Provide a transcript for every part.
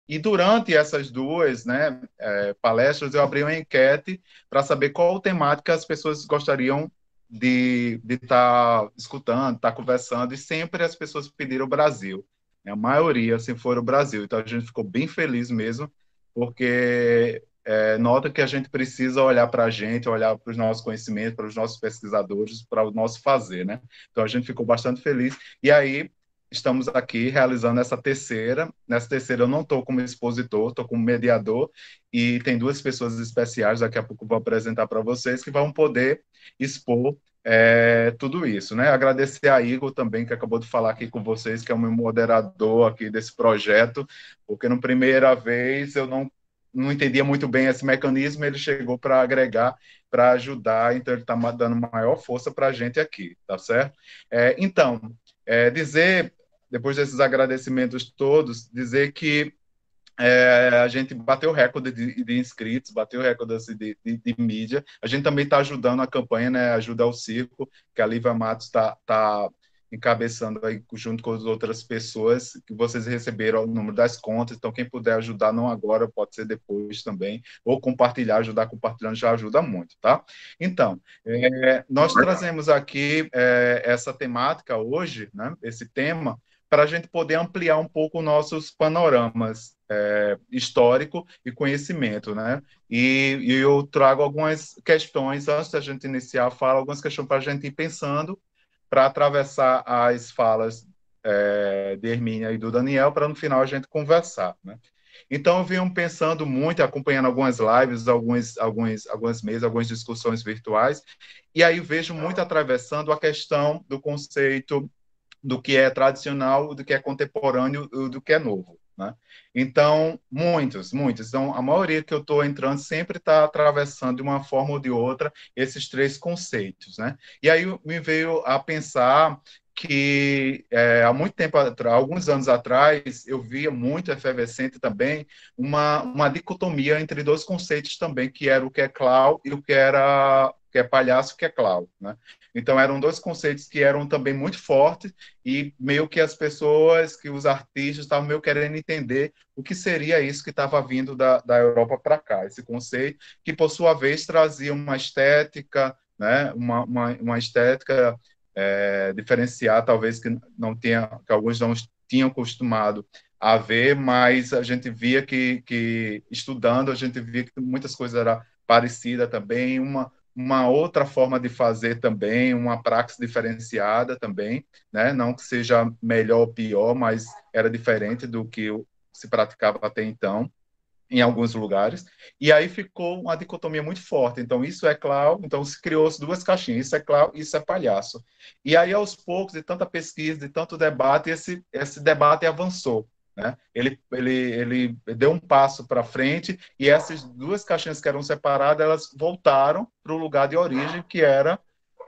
E durante essas duas, né, palestras, eu abri uma enquete para saber qual temática as pessoas gostariam de estar escutando, estar conversando, e sempre as pessoas pediram o Brasil. A maioria, assim, foi o Brasil. Então, a gente ficou bem feliz mesmo, porque nota que a gente precisa olhar para a gente, olhar para os nossos conhecimentos, para os nossos pesquisadores, para o nosso fazer, né? Então, a gente ficou bastante feliz. E aí, estamos aqui realizando essa terceira. Nessa terceira eu não estou como expositor, estou como mediador, e tem duas pessoas especiais, daqui a pouco eu vou apresentar para vocês, que vão poder expor tudo isso, né? Agradecer a Igor também, que acabou de falar aqui com vocês, que é o meu moderador aqui desse projeto, porque na primeira vez eu não entendia muito bem esse mecanismo, ele chegou para agregar, para ajudar, então ele está dando maior força para a gente aqui, tá certo? Então, dizer depois desses agradecimentos todos, dizer que a gente bateu o recorde de inscritos, bateu o recorde assim, de mídia. A gente também está ajudando a campanha, né? Ajuda ao Circo, que a Lívia Matos está encabeçando aí junto com as outras pessoas, que vocês receberam o número das contas. Então, quem puder ajudar, não agora, pode ser depois também, ou compartilhar, ajudar compartilhando já ajuda muito, tá? Então, nós trazemos aqui essa temática hoje, né? Esse tema, para a gente poder ampliar um pouco nossos panoramas histórico e conhecimento, né? E eu trago algumas questões, antes da gente iniciar a fala, algumas questões para a gente ir pensando, para atravessar as falas de Hermínia e do Daniel, para no final a gente conversar, né? Então, eu venho pensando muito, acompanhando algumas lives, algumas mesas, algumas discussões virtuais, e aí vejo muito atravessando a questão do conceito do que é tradicional, do que é contemporâneo e do que é novo, né? Então, muitos. Então, a maioria que eu estou entrando sempre está atravessando de uma forma ou de outra esses três conceitos, né? E aí me veio a pensar que há muito tempo atrás, alguns anos atrás, eu via muito efervescente também uma dicotomia entre dois conceitos também, que era o que é clown e o que é palhaço, que é clown, né? Então eram dois conceitos que eram também muito fortes e meio que as pessoas, que os artistas estavam meio querendo entender o que seria isso que estava vindo da Europa para cá, esse conceito que, por sua vez, trazia uma estética, né, uma estética diferenciada, talvez que não tenha, que alguns não tinham acostumado a ver, mas a gente via que estudando, a gente via que muitas coisas eram parecidas também, uma outra forma de fazer também, uma praxe diferenciada também, né? Não que seja melhor ou pior, mas era diferente do que se praticava até então em alguns lugares, e aí ficou uma dicotomia muito forte. Então, isso é clown, então se criou-se duas caixinhas, isso é clown, isso é palhaço. E aí, aos poucos, de tanta pesquisa, de tanto debate, esse debate avançou. Né? Ele deu um passo para frente e essas duas caixinhas que eram separadas, elas voltaram para o lugar de origem, que era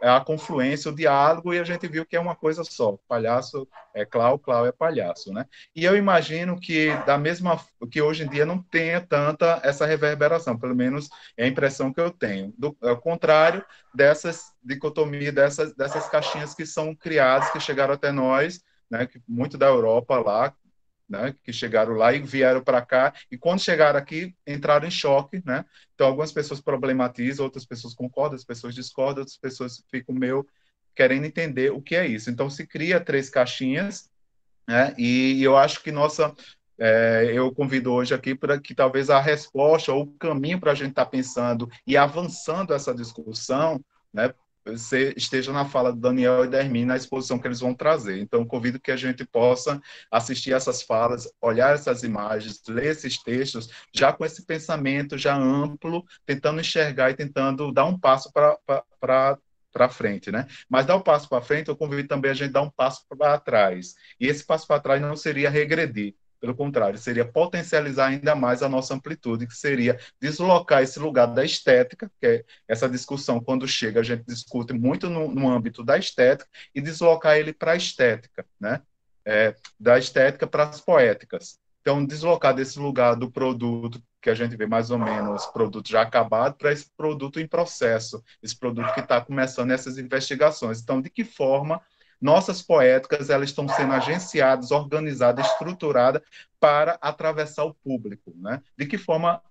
a confluência, o diálogo, e a gente viu que é uma coisa só. Palhaço é clown, clown é palhaço, né? E eu imagino que da mesma que hoje em dia não tenha tanta essa reverberação, pelo menos é a impressão que eu tenho. Ao contrário dessas dicotomias, dessas caixinhas que são criadas, que chegaram até nós, né, que muito da Europa lá, né, que chegaram lá e vieram para cá, e quando chegaram aqui, entraram em choque, né? Então, algumas pessoas problematizam, outras pessoas concordam, outras pessoas discordam, outras pessoas ficam meio querendo entender o que é isso. Então, se cria três caixinhas, né? E eu acho que eu convido hoje aqui para que talvez a resposta ou o caminho para a gente estar pensando e avançando essa discussão, né, você esteja na fala do Daniel e da Hermine, na exposição que eles vão trazer. Então, convido que a gente possa assistir essas falas, olhar essas imagens, ler esses textos, já com esse pensamento já amplo, tentando enxergar e tentando dar um passo para frente, né? Mas dar um passo para frente, eu convido também a gente a dar um passo para trás. E esse passo para trás não seria regredir, pelo contrário, seria potencializar ainda mais a nossa amplitude, que seria deslocar esse lugar da estética, que é essa discussão, quando chega, a gente discute muito no âmbito da estética, e deslocar ele para a estética, né? Da estética para as poéticas. Então, deslocar desse lugar do produto, que a gente vê mais ou menos produto já acabado, para esse produto em processo, esse produto que está começando essas investigações. Então, de que forma nossas poéticas elas estão sendo agenciadas, organizadas, estruturadas para atravessar o público, né? De que forma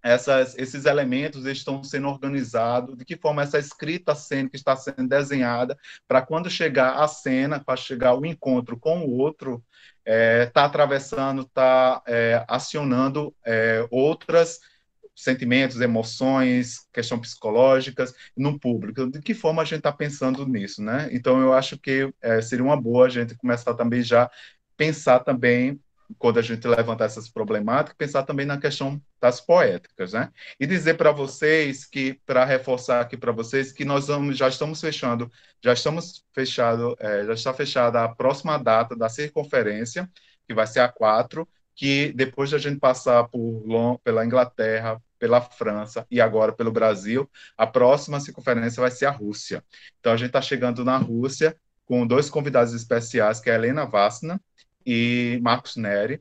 esses elementos estão sendo organizados, de que forma essa escrita cênica está sendo desenhada para quando chegar a cena, para chegar o encontro com o outro, está atravessando, está acionando outras sentimentos, emoções, questões psicológicas no público. De que forma a gente está pensando nisso, né? Então, eu acho que seria uma boa a gente começar também já pensar também quando a gente levantar essas problemáticas, pensar também na questão das poéticas, né? E dizer para vocês que, para reforçar aqui para vocês, que já estamos fechando, já está fechada a próxima data da circunferência, que vai ser a 4, que depois de a gente passar pela Inglaterra, pela França e agora pelo Brasil, a próxima circunferência vai ser a Rússia. Então, a gente está chegando na Rússia com dois convidados especiais, que é a Helena Vassina e Marcos Neri.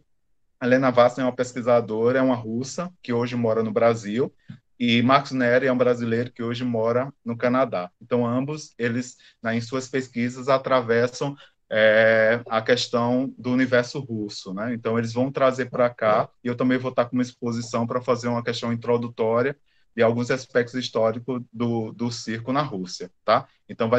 A Helena Vassina é uma pesquisadora, é uma russa, que hoje mora no Brasil, e Marcos Neri é um brasileiro que hoje mora no Canadá. Então, ambos, eles, em suas pesquisas, atravessam a questão do universo russo, né? Então, eles vão trazer para cá, e eu também vou estar com uma exposição para fazer uma questão introdutória de alguns aspectos históricos do circo na Rússia, tá? Então,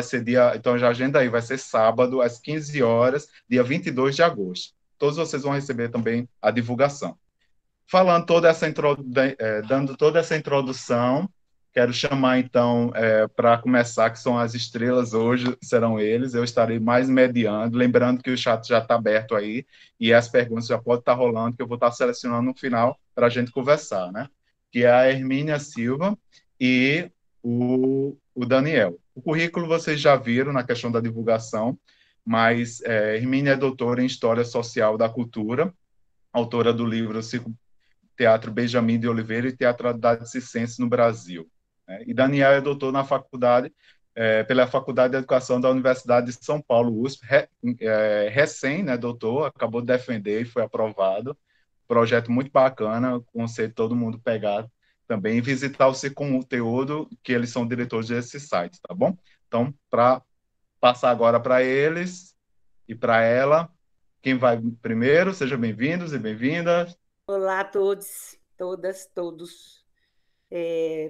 então, já agenda aí, vai ser sábado, às 15 horas, dia 22 de agosto. Todos vocês vão receber também a divulgação. Falando dando toda essa introdução, quero chamar, então, para começar, que são as estrelas hoje, serão eles, eu estarei mais mediando, lembrando que o chat já está aberto aí, e as perguntas já podem estar rolando, que eu vou estar selecionando no final para a gente conversar, né? Que é a Hermínia Silva e o Daniel. O currículo vocês já viram na questão da divulgação, mas Hermínia é doutora em História Social da Cultura, autora do livro Teatro Benjamin de Oliveira e Teatralidade Circense no Brasil. E Daniel é doutor na faculdade, pela Faculdade de Educação da Universidade de São Paulo, USP, recém, né, doutor, acabou de defender e foi aprovado. Projeto muito bacana, conselho todo mundo pegar também e visitar o seu conteúdo, que eles são diretores desse site, tá bom? Então, para passar agora para eles e para ela, quem vai primeiro, sejam bem-vindos e bem-vindas. Olá a todos, todas, todos.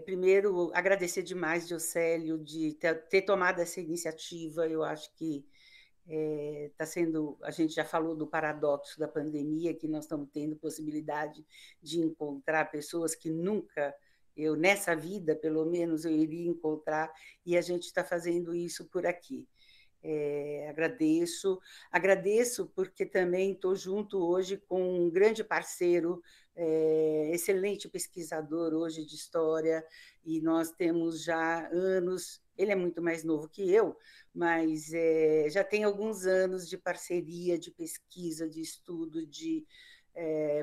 Primeiro, agradecer demais, Giocélio, de ter tomado essa iniciativa. Eu acho que está sendo. A gente já falou do paradoxo da pandemia, que nós estamos tendo possibilidade de encontrar pessoas que nunca, eu nessa vida, pelo menos, eu iria encontrar, e a gente está fazendo isso por aqui. Agradeço porque também estou junto hoje com um grande parceiro, excelente pesquisador hoje de história, e nós temos já anos, ele é muito mais novo que eu, mas já tem alguns anos de parceria, de pesquisa, de estudo, de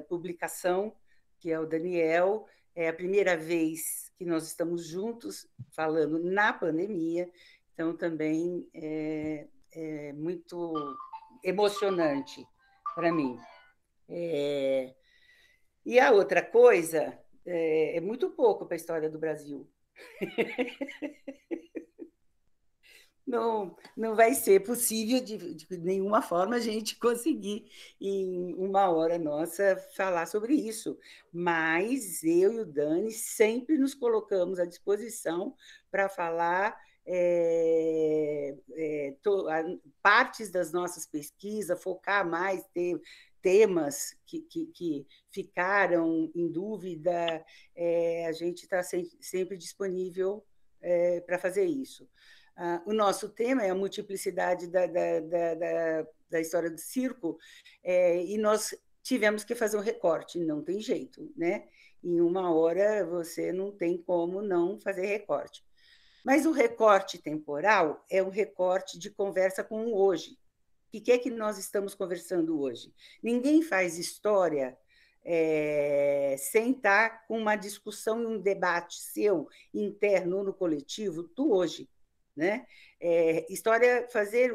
publicação, que é o Daniel. É a primeira vez que nós estamos juntos falando na pandemia, então, também é muito emocionante para mim. E a outra coisa é muito pouco para a história do Brasil. Não vai ser possível, de nenhuma forma, a gente conseguir, em uma hora nossa, falar sobre isso. Mas eu e o Dani sempre nos colocamos à disposição para falar partes das nossas pesquisas, focar mais, ter temas que ficaram em dúvida, a gente está sempre disponível para fazer isso. O nosso tema é a multiplicidade da história do circo, e nós tivemos que fazer um recorte, não tem jeito, né? Em uma hora você não tem como não fazer recorte. Mas o recorte temporal é um recorte de conversa com o hoje. O que é que nós estamos conversando hoje? Ninguém faz história sem estar com uma discussão e um debate seu interno no coletivo do hoje. Né? Fazer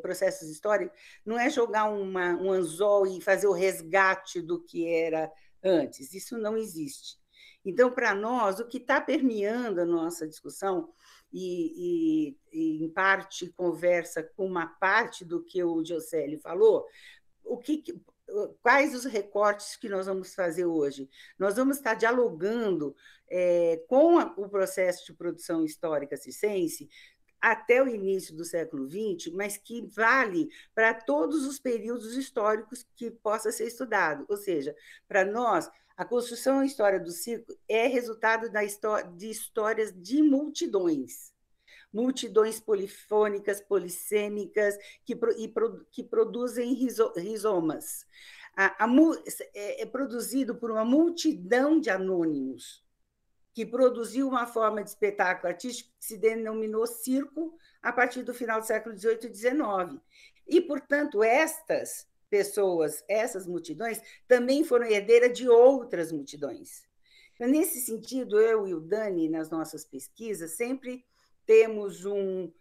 processos históricos não é jogar um anzol e fazer o resgate do que era antes, isso não existe. Então, para nós, o que está permeando a nossa discussão, em parte, conversa com uma parte do que o Gioseli falou, quais os recortes que nós vamos fazer hoje? Nós vamos estar dialogando com o processo de produção histórica circense até o início do século XX, mas que vale para todos os períodos históricos que possa ser estudado. Ou seja, para nós, a construção e história do circo é resultado de histórias de multidões. Multidões polifônicas, polissêmicas, que produzem rizomas. É produzido por uma multidão de anônimos, que produziu uma forma de espetáculo artístico que se denominou circo a partir do final do século XVIII e XIX. E, portanto, estas pessoas, essas multidões, também foram herdeiras de outras multidões. Então, nesse sentido, eu e o Dani, nas nossas pesquisas, sempre temos um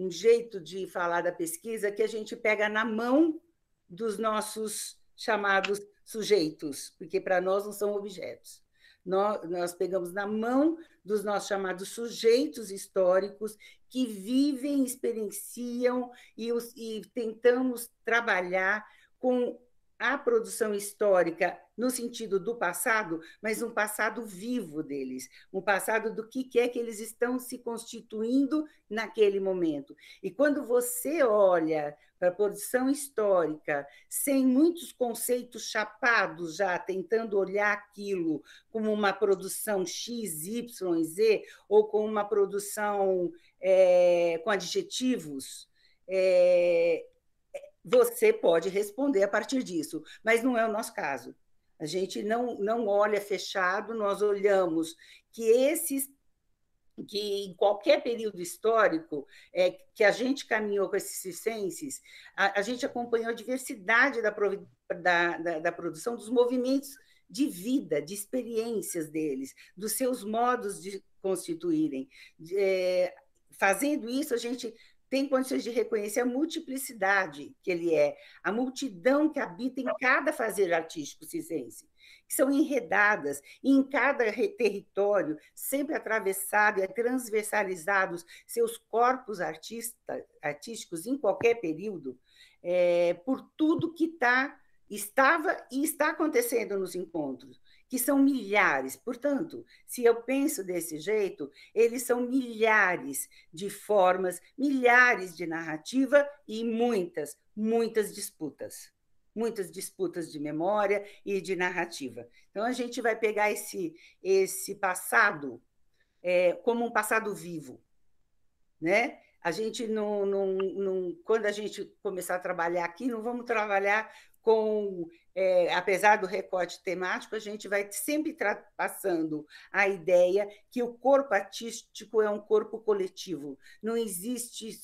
jeito de falar da pesquisa que a gente pega na mão dos nossos chamados sujeitos, porque para nós não são objetos. Nós pegamos na mão dos nossos chamados sujeitos históricos que vivem, experienciam e tentamos trabalhar com a produção histórica no sentido do passado, mas um passado vivo deles, um passado do que é que eles estão se constituindo naquele momento. E quando você olha para a produção histórica, sem muitos conceitos chapados já, tentando olhar aquilo como uma produção X, Y, Z, ou com uma produção com adjetivos, você pode responder a partir disso, mas não é o nosso caso. A gente não olha fechado, nós olhamos que em qualquer período histórico que a gente caminhou com esses circenses, a gente acompanhou a diversidade da produção, dos movimentos de vida, de experiências deles, dos seus modos de constituírem. Fazendo isso, a gente tem condições de reconhecer a multiplicidade que ele é, a multidão que habita em cada fazer artístico circense, que são enredadas em cada território, sempre atravessado e transversalizados seus corpos artísticos em qualquer período, por tudo que estava e está acontecendo nos encontros, que são milhares. Portanto, se eu penso desse jeito, eles são milhares de formas, milhares de narrativa e muitas, muitas disputas de memória e de narrativa. Então, a gente vai pegar esse passado como um passado vivo, né? A gente quando a gente começar a trabalhar aqui, não vamos trabalhar com, apesar do recorte temático, a gente vai sempre passando a ideia que o corpo artístico é um corpo coletivo. Não existe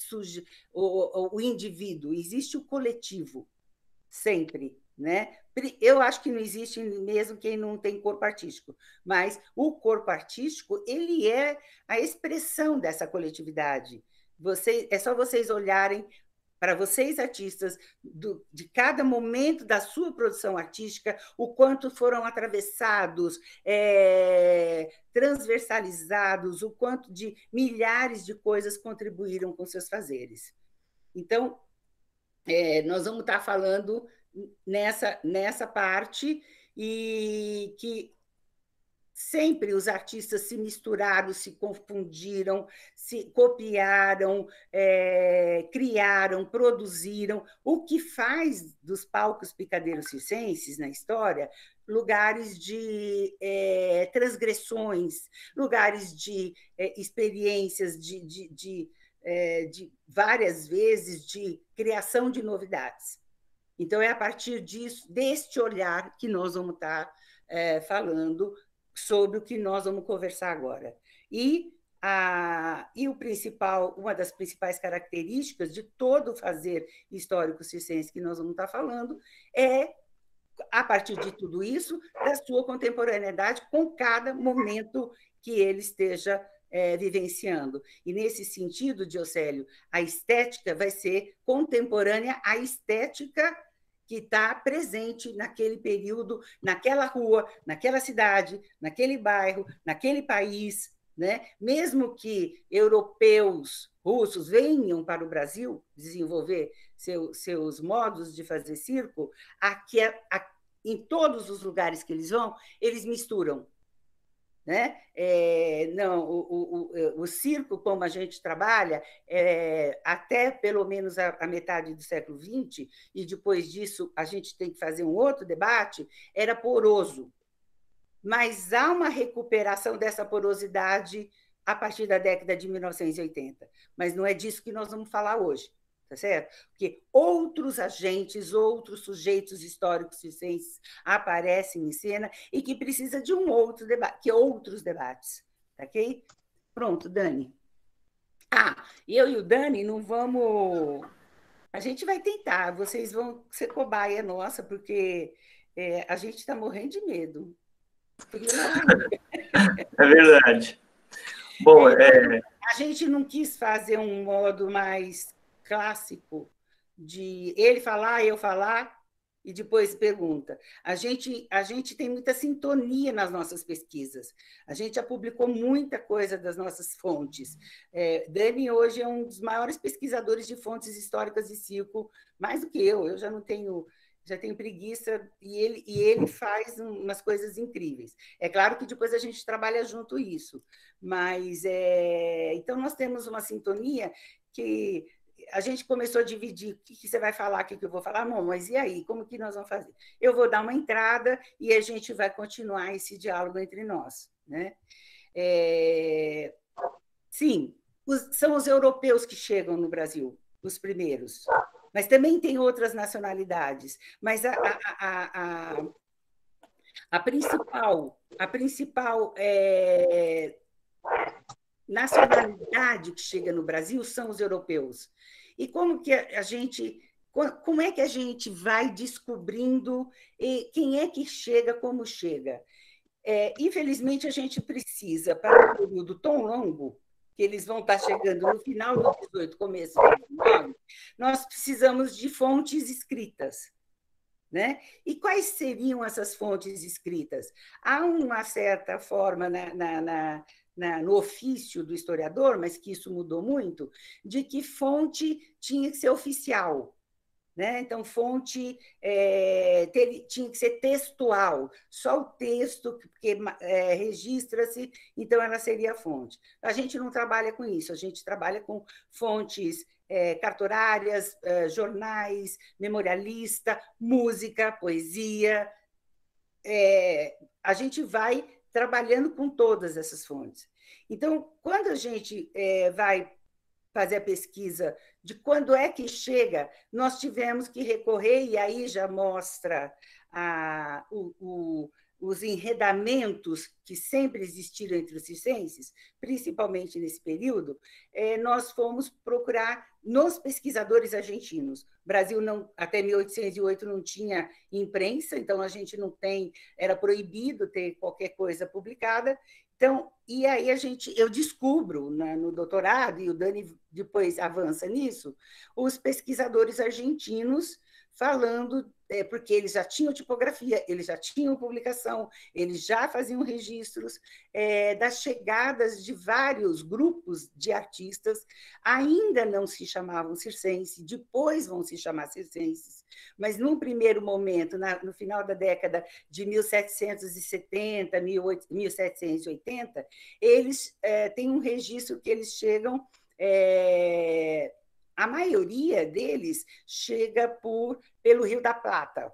o indivíduo, existe o coletivo, sempre, né? Eu acho que não existe mesmo quem não tem corpo artístico, mas o corpo artístico, ele é a expressão dessa coletividade. É só vocês olharem para vocês, artistas, de cada momento da sua produção artística, o quanto foram atravessados, transversalizados, o quanto de milhares de coisas contribuíram com seus fazeres. Então, nós vamos estar falando nessa parte, e que sempre os artistas se misturaram, se confundiram, se copiaram, criaram, produziram, o que faz dos palcos picadeiros circenses na história lugares de transgressões, lugares de experiências de várias vezes de criação de novidades. Então, é a partir deste olhar que nós vamos estar falando sobre o que nós vamos conversar agora. E uma das principais características de todo o fazer histórico circense que nós vamos estar falando é, a partir de tudo isso, da sua contemporaneidade com cada momento que ele esteja vivenciando. E, nesse sentido, Diocélio, a estética vai ser contemporânea à estética que está presente naquele período, naquela rua, naquela cidade, naquele bairro, naquele país, né? Mesmo que europeus, russos venham para o Brasil desenvolver seus modos de fazer circo, aqui, em todos os lugares que eles vão, eles misturam. Né? Não, o circo, como a gente trabalha, até pelo menos a metade do século XX, e depois disso a gente tem que fazer um outro debate, era poroso. Mas há uma recuperação dessa porosidade a partir da década de 1980. Mas não é disso que nós vamos falar hoje, tá certo? Porque outros agentes, outros sujeitos históricos circenses aparecem em cena e que precisa de um outro debate, que outros debates, tá ok? Pronto, Dani. Eu e o Dani não vamos... A gente vai tentar, vocês vão ser cobaia nossa, porque a gente está morrendo de medo. É verdade. Bom, a gente não quis fazer um modo mais clássico de ele falar, eu falar, e depois pergunta. A gente tem muita sintonia nas nossas pesquisas. A gente já publicou muita coisa das nossas fontes. Dani hoje é um dos maiores pesquisadores de fontes históricas de circo, mais do que eu já não tenho... Já tenho preguiça, e ele faz umas coisas incríveis. É claro que depois a gente trabalha junto isso, mas então nós temos uma sintonia que a gente começou a dividir: o que você vai falar, o que eu vou falar, não, mas e aí, como que nós vamos fazer? Eu vou dar uma entrada e a gente vai continuar esse diálogo entre nós, né? Sim, são os europeus que chegam no Brasil, os primeiros. Mas também tem outras nacionalidades. Mas a principal nacionalidade que chega no Brasil são os europeus. E como é que a gente vai descobrindo quem é que chega, como chega? Infelizmente, a gente precisa, para um período tão longo, que eles vão estar chegando no final do 18, começo do 19, nós precisamos de fontes escritas. Né? E quais seriam essas fontes escritas? Há uma certa forma no ofício do historiador, mas que isso mudou muito, de que fonte tinha que ser oficial. Né? Então, fonte tinha que ser textual, só o texto, porque registra-se, então ela seria fonte. A gente não trabalha com isso, a gente trabalha com fontes cartorárias, jornais, memorialista, música, poesia. A gente vai trabalhando com todas essas fontes. Então, quando a gente vai fazer a pesquisa de quando é que chega, nós tivemos que recorrer, e aí já mostra os enredamentos que sempre existiram entre os circenses, principalmente nesse período, nós fomos procurar nos pesquisadores argentinos. O Brasil, até 1808, não tinha imprensa, então a gente não tem, era proibido ter qualquer coisa publicada. Então, e aí eu descubro no doutorado, e o Dani depois avança nisso, os pesquisadores argentinos falando, porque eles já tinham tipografia, eles já tinham publicação, eles já faziam registros das chegadas de vários grupos de artistas, ainda não se chamavam circenses, depois vão se chamar circenses, mas num primeiro momento, no final da década de 1770, 1780, eles têm um registro que eles chegam... a maioria deles chega pelo Rio da Plata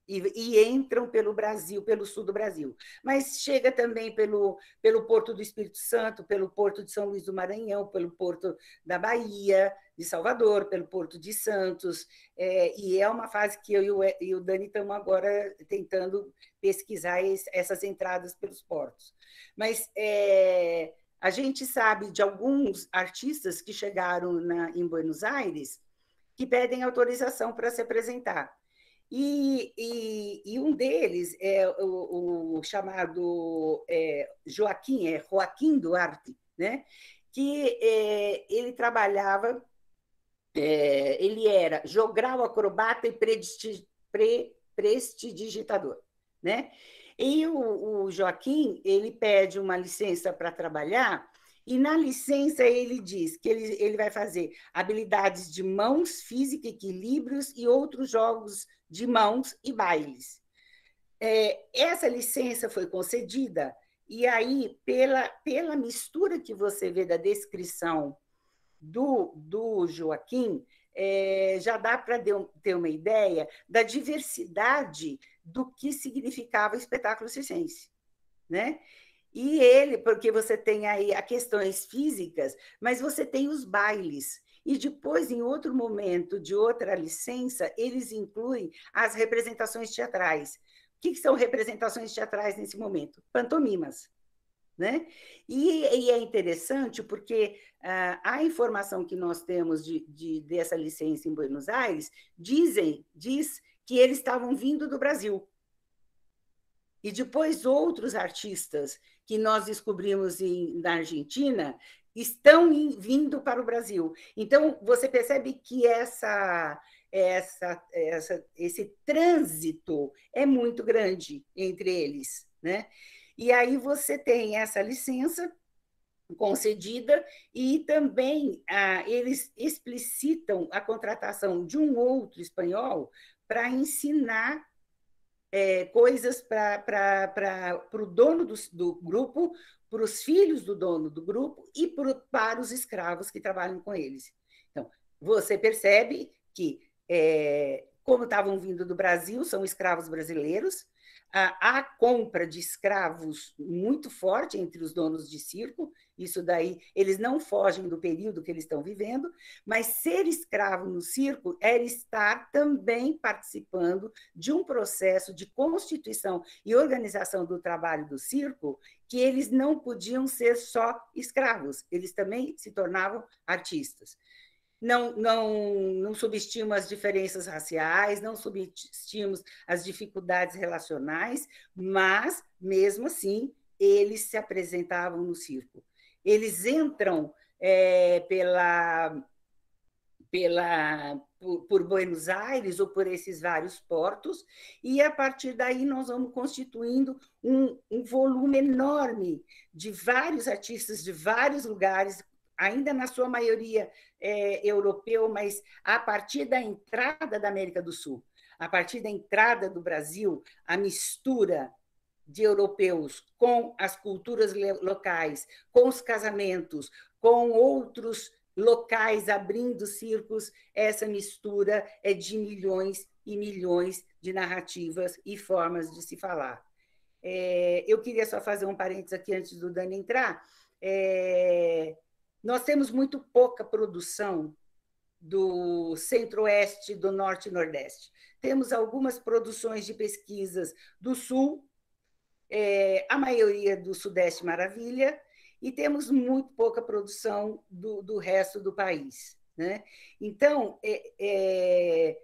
e entram pelo Brasil, pelo sul do Brasil. Mas chega também pelo Porto do Espírito Santo, pelo Porto de São Luís do Maranhão, pelo Porto da Bahia, de Salvador, pelo Porto de Santos. E é uma fase que eu e o Dani estamos agora tentando pesquisar essas entradas pelos portos. Mas... a gente sabe de alguns artistas que chegaram em Buenos Aires que pedem autorização para se apresentar. E um deles é o chamado Joaquim Duarte, né? Que ele trabalhava, ele era jogral, acrobata e prestidigitador, né? E o Joaquim, ele pede uma licença para trabalhar E na licença ele diz que ele vai fazer habilidades de mãos, física, equilíbrios e outros jogos de mãos e bailes. Essa licença foi concedida, e aí, pela mistura que você vê da descrição do Joaquim, já dá para ter uma ideia da diversidade do que significava o espetáculo circense, né? E ele, porque você tem aí as questões físicas, mas você tem os bailes. E depois, em outro momento, de outra licença, eles incluem as representações teatrais. O que são representações teatrais nesse momento? Pantomimas, né? E é interessante porque a informação que nós temos dessa licença em Buenos Aires diz que eles estavam vindo do Brasil. E depois outros artistas que nós descobrimos na Argentina estão vindo para o Brasil. Então, você percebe que esse trânsito é muito grande entre eles, né? E aí você tem essa licença concedida e também eles explicitam a contratação de um outro espanhol para ensinar coisas para o dono do grupo, para os filhos do dono do grupo e para os escravos que trabalham com eles. Então, você percebe que, como estavam vindo do Brasil, são escravos brasileiros, há compra de escravos muito forte entre os donos de circo, isso daí, eles não fogem do período que eles estão vivendo, mas ser escravo no circo era estar também participando de um processo de constituição e organização do trabalho do circo, que eles não podiam ser só escravos, eles também se tornavam artistas. Não subestimos as diferenças raciais, não subestimos as dificuldades relacionais, mas, mesmo assim, eles se apresentavam no circo. Eles entram por Buenos Aires ou por esses vários portos, e, a partir daí, nós vamos constituindo um volume enorme de vários artistas de vários lugares, ainda na sua maioria europeu, mas a partir da entrada da América do Sul, a partir da entrada do Brasil, a mistura de europeus com as culturas locais, com os casamentos, com outros locais abrindo circos, essa mistura é de milhões e milhões de narrativas e formas de se falar. Eu queria só fazer um parênteses aqui antes do Dani entrar. Nós temos muito pouca produção do Centro-Oeste, do Norte e Nordeste. Temos algumas produções de pesquisas do Sul, a maioria do Sudeste Maravilha, e temos muito pouca produção do resto do país, né? Então, e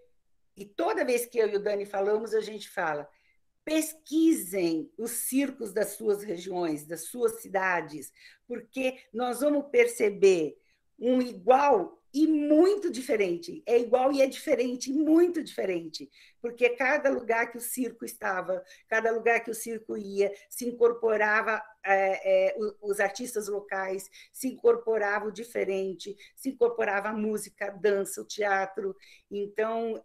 toda vez que eu e o Dani falamos, a gente fala: pesquisem os circos das suas regiões, das suas cidades, porque nós vamos perceber um igual e muito diferente. É igual e é diferente, muito diferente, porque cada lugar que o circo estava, cada lugar que o circo ia, se incorporava os artistas locais, se incorporava o diferente, se incorporava a música, a dança, o teatro. Então,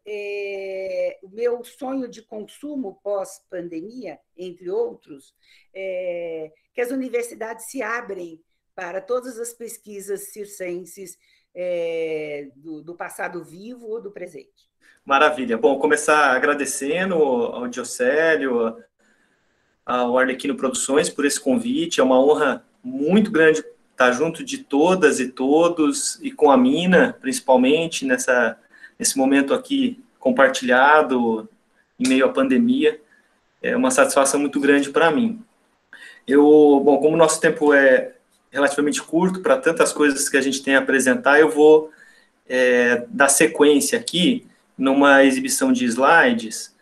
o meu sonho de consumo pós-pandemia, entre outros, é que as universidades se abrem para todas as pesquisas circenses do passado vivo ou do presente. Maravilha. Bom, começar agradecendo ao Diocélio, ao Arlequino Produções por esse convite. É uma honra muito grande estar junto de todas e todos, e com a Mina, principalmente, nesse momento aqui compartilhado, em meio à pandemia. É uma satisfação muito grande para mim. Bom, como o nosso tempo é relativamente curto para tantas coisas que a gente tem a apresentar, eu vou dar sequência aqui numa exibição de slides,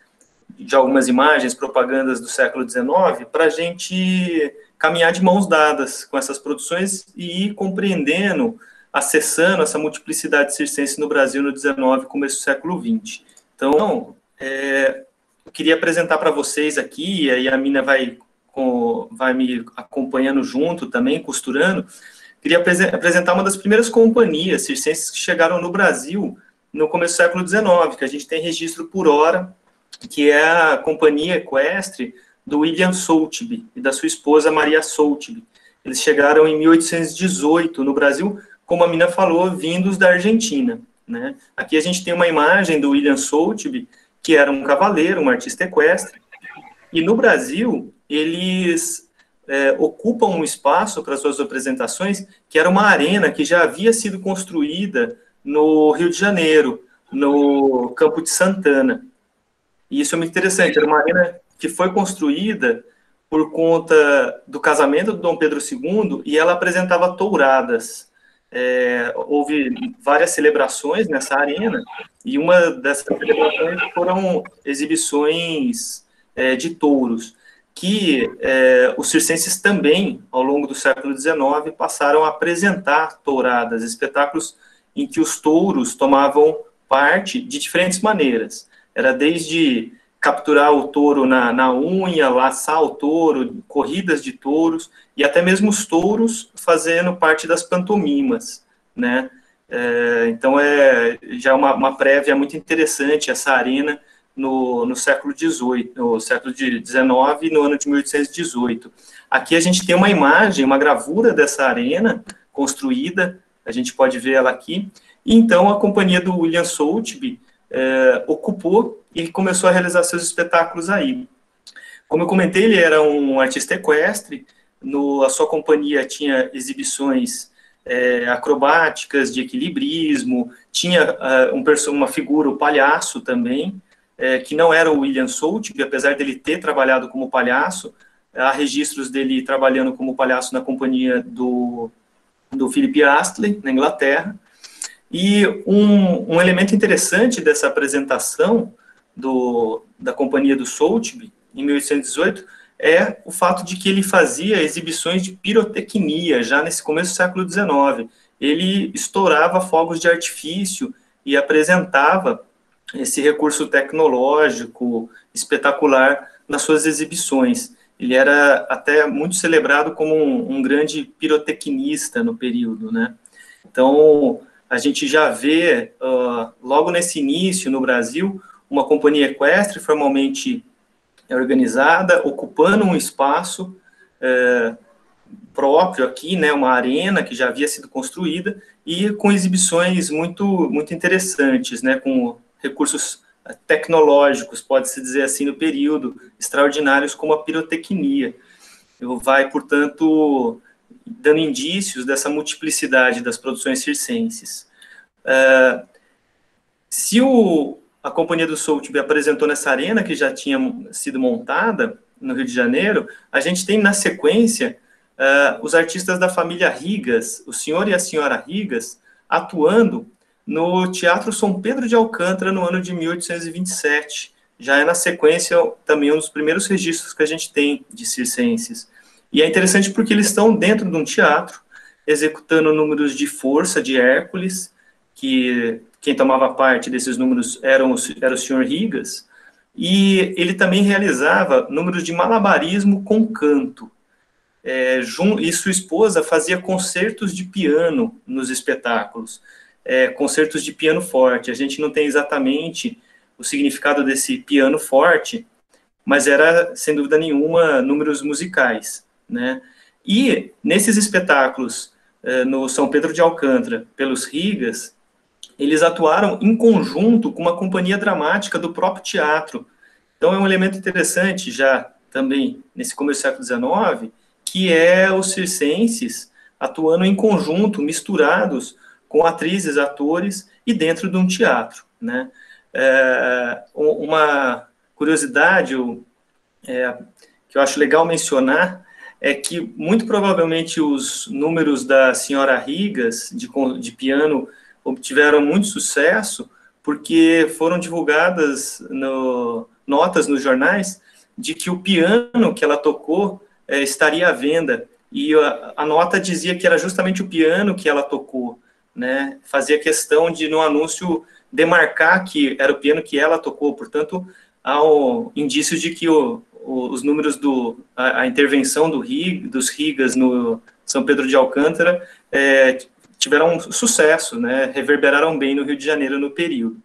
de algumas imagens, propagandas do século XIX, para a gente caminhar de mãos dadas com essas produções e ir compreendendo, acessando essa multiplicidade circense no Brasil no XIX, começo do século XX. Então, eu queria apresentar para vocês aqui, e aí a Mina vai me acompanhando junto também, costurando, queria apresentar uma das primeiras companhias circenses que chegaram no Brasil no começo do século XIX, que a gente tem registro por hora, que é a companhia equestre do William Sotheby e da sua esposa Maria Sotheby. Eles chegaram em 1818 no Brasil, como a Mina falou, vindos da Argentina, né? Aqui a gente tem uma imagem do William Sotheby, que era um cavaleiro, um artista equestre, e no Brasil eles ocupam um espaço para suas apresentações, que era uma arena que já havia sido construída no Rio de Janeiro, no Campo de Santana. E isso é muito interessante, era uma arena que foi construída por conta do casamento do Dom Pedro II, e ela apresentava touradas. Houve várias celebrações nessa arena, e uma dessas celebrações foram exibições de touros, que os circenses também, ao longo do século XIX, passaram a apresentar touradas, espetáculos em que os touros tomavam parte de diferentes maneiras. Era desde capturar o touro na unha, laçar o touro, corridas de touros, e até mesmo os touros fazendo parte das pantomimas, né? Então, já uma prévia muito interessante essa arena no século XVIII, no século XIX, no ano de 1818. Aqui a gente tem uma imagem, uma gravura dessa arena construída, a gente pode ver ela aqui, e então a companhia do William Sotheby ocupou e começou a realizar seus espetáculos aí. Como eu comentei, ele era um artista equestre, a sua companhia tinha exibições acrobáticas, de equilibrismo, tinha uma figura, o palhaço também, que não era o William Sotheby, apesar dele ter trabalhado como palhaço, há registros dele trabalhando como palhaço na companhia do Philip Astley, na Inglaterra. E um elemento interessante dessa apresentação da companhia do Sotheby, em 1818, é o fato de que ele fazia exibições de pirotecnia, já nesse começo do século XIX. Ele estourava fogos de artifício e apresentava esse recurso tecnológico espetacular nas suas exibições. Ele era até muito celebrado como um grande pirotecnista no período, né? Então, a gente já vê, logo nesse início no Brasil, uma companhia equestre formalmente organizada, ocupando um espaço próprio aqui, né, uma arena que já havia sido construída, e com exibições muito, muito interessantes, né, com recursos tecnológicos, pode-se dizer assim, no período, extraordinários como a pirotecnia. Vai, portanto, dando indícios dessa multiplicidade das produções circenses. Se a companhia do Sotheby apresentou nessa arena, que já tinha sido montada no Rio de Janeiro, a gente tem, na sequência, os artistas da família Rigas, o senhor e a senhora Rigas, atuando no Teatro São Pedro de Alcântara, no ano de 1827. Já é, na sequência, também um dos primeiros registros que a gente tem de circenses. E é interessante porque eles estão dentro de um teatro, executando números de força de Hércules, que quem tomava parte desses números era o senhor Rigas, e ele também realizava números de malabarismo com canto. E sua esposa fazia concertos de piano nos espetáculos, concertos de piano forte. A gente não tem exatamente o significado desse piano forte, mas era, sem dúvida nenhuma, números musicais, né? E nesses espetáculos, no São Pedro de Alcântara, pelos Rigas, eles atuaram em conjunto com uma companhia dramática do próprio teatro. Então, é um elemento interessante, já também nesse começo do século XIX, que é os circenses atuando em conjunto, misturados com atrizes, atores, e dentro de um teatro, né? Uma curiosidade que eu acho legal mencionar é que, muito provavelmente, os números da senhora Rigas, de piano, obtiveram muito sucesso, porque foram divulgadas notas nos jornais de que o piano que ela tocou estaria à venda, e a nota dizia que era justamente o piano que ela tocou, né? Fazia questão de, no anúncio, demarcar que era o piano que ela tocou. Portanto, há indícios de que os números a intervenção dos Rigas no São Pedro de Alcântara tiveram um sucesso, né, reverberaram bem no Rio de Janeiro no período.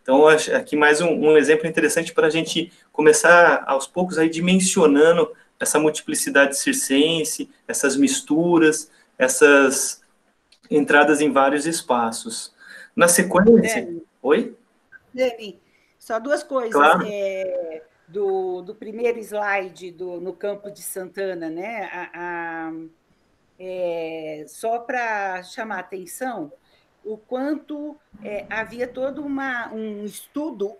Então, aqui mais um exemplo interessante para a gente começar, aos poucos, aí dimensionando essa multiplicidade circense, essas misturas, essas entradas em vários espaços. Na sequência... Oi? Dani, só duas coisas. Claro. Do primeiro slide no Campo de Santana, né? Só para chamar a atenção, o quanto havia todo um estudo,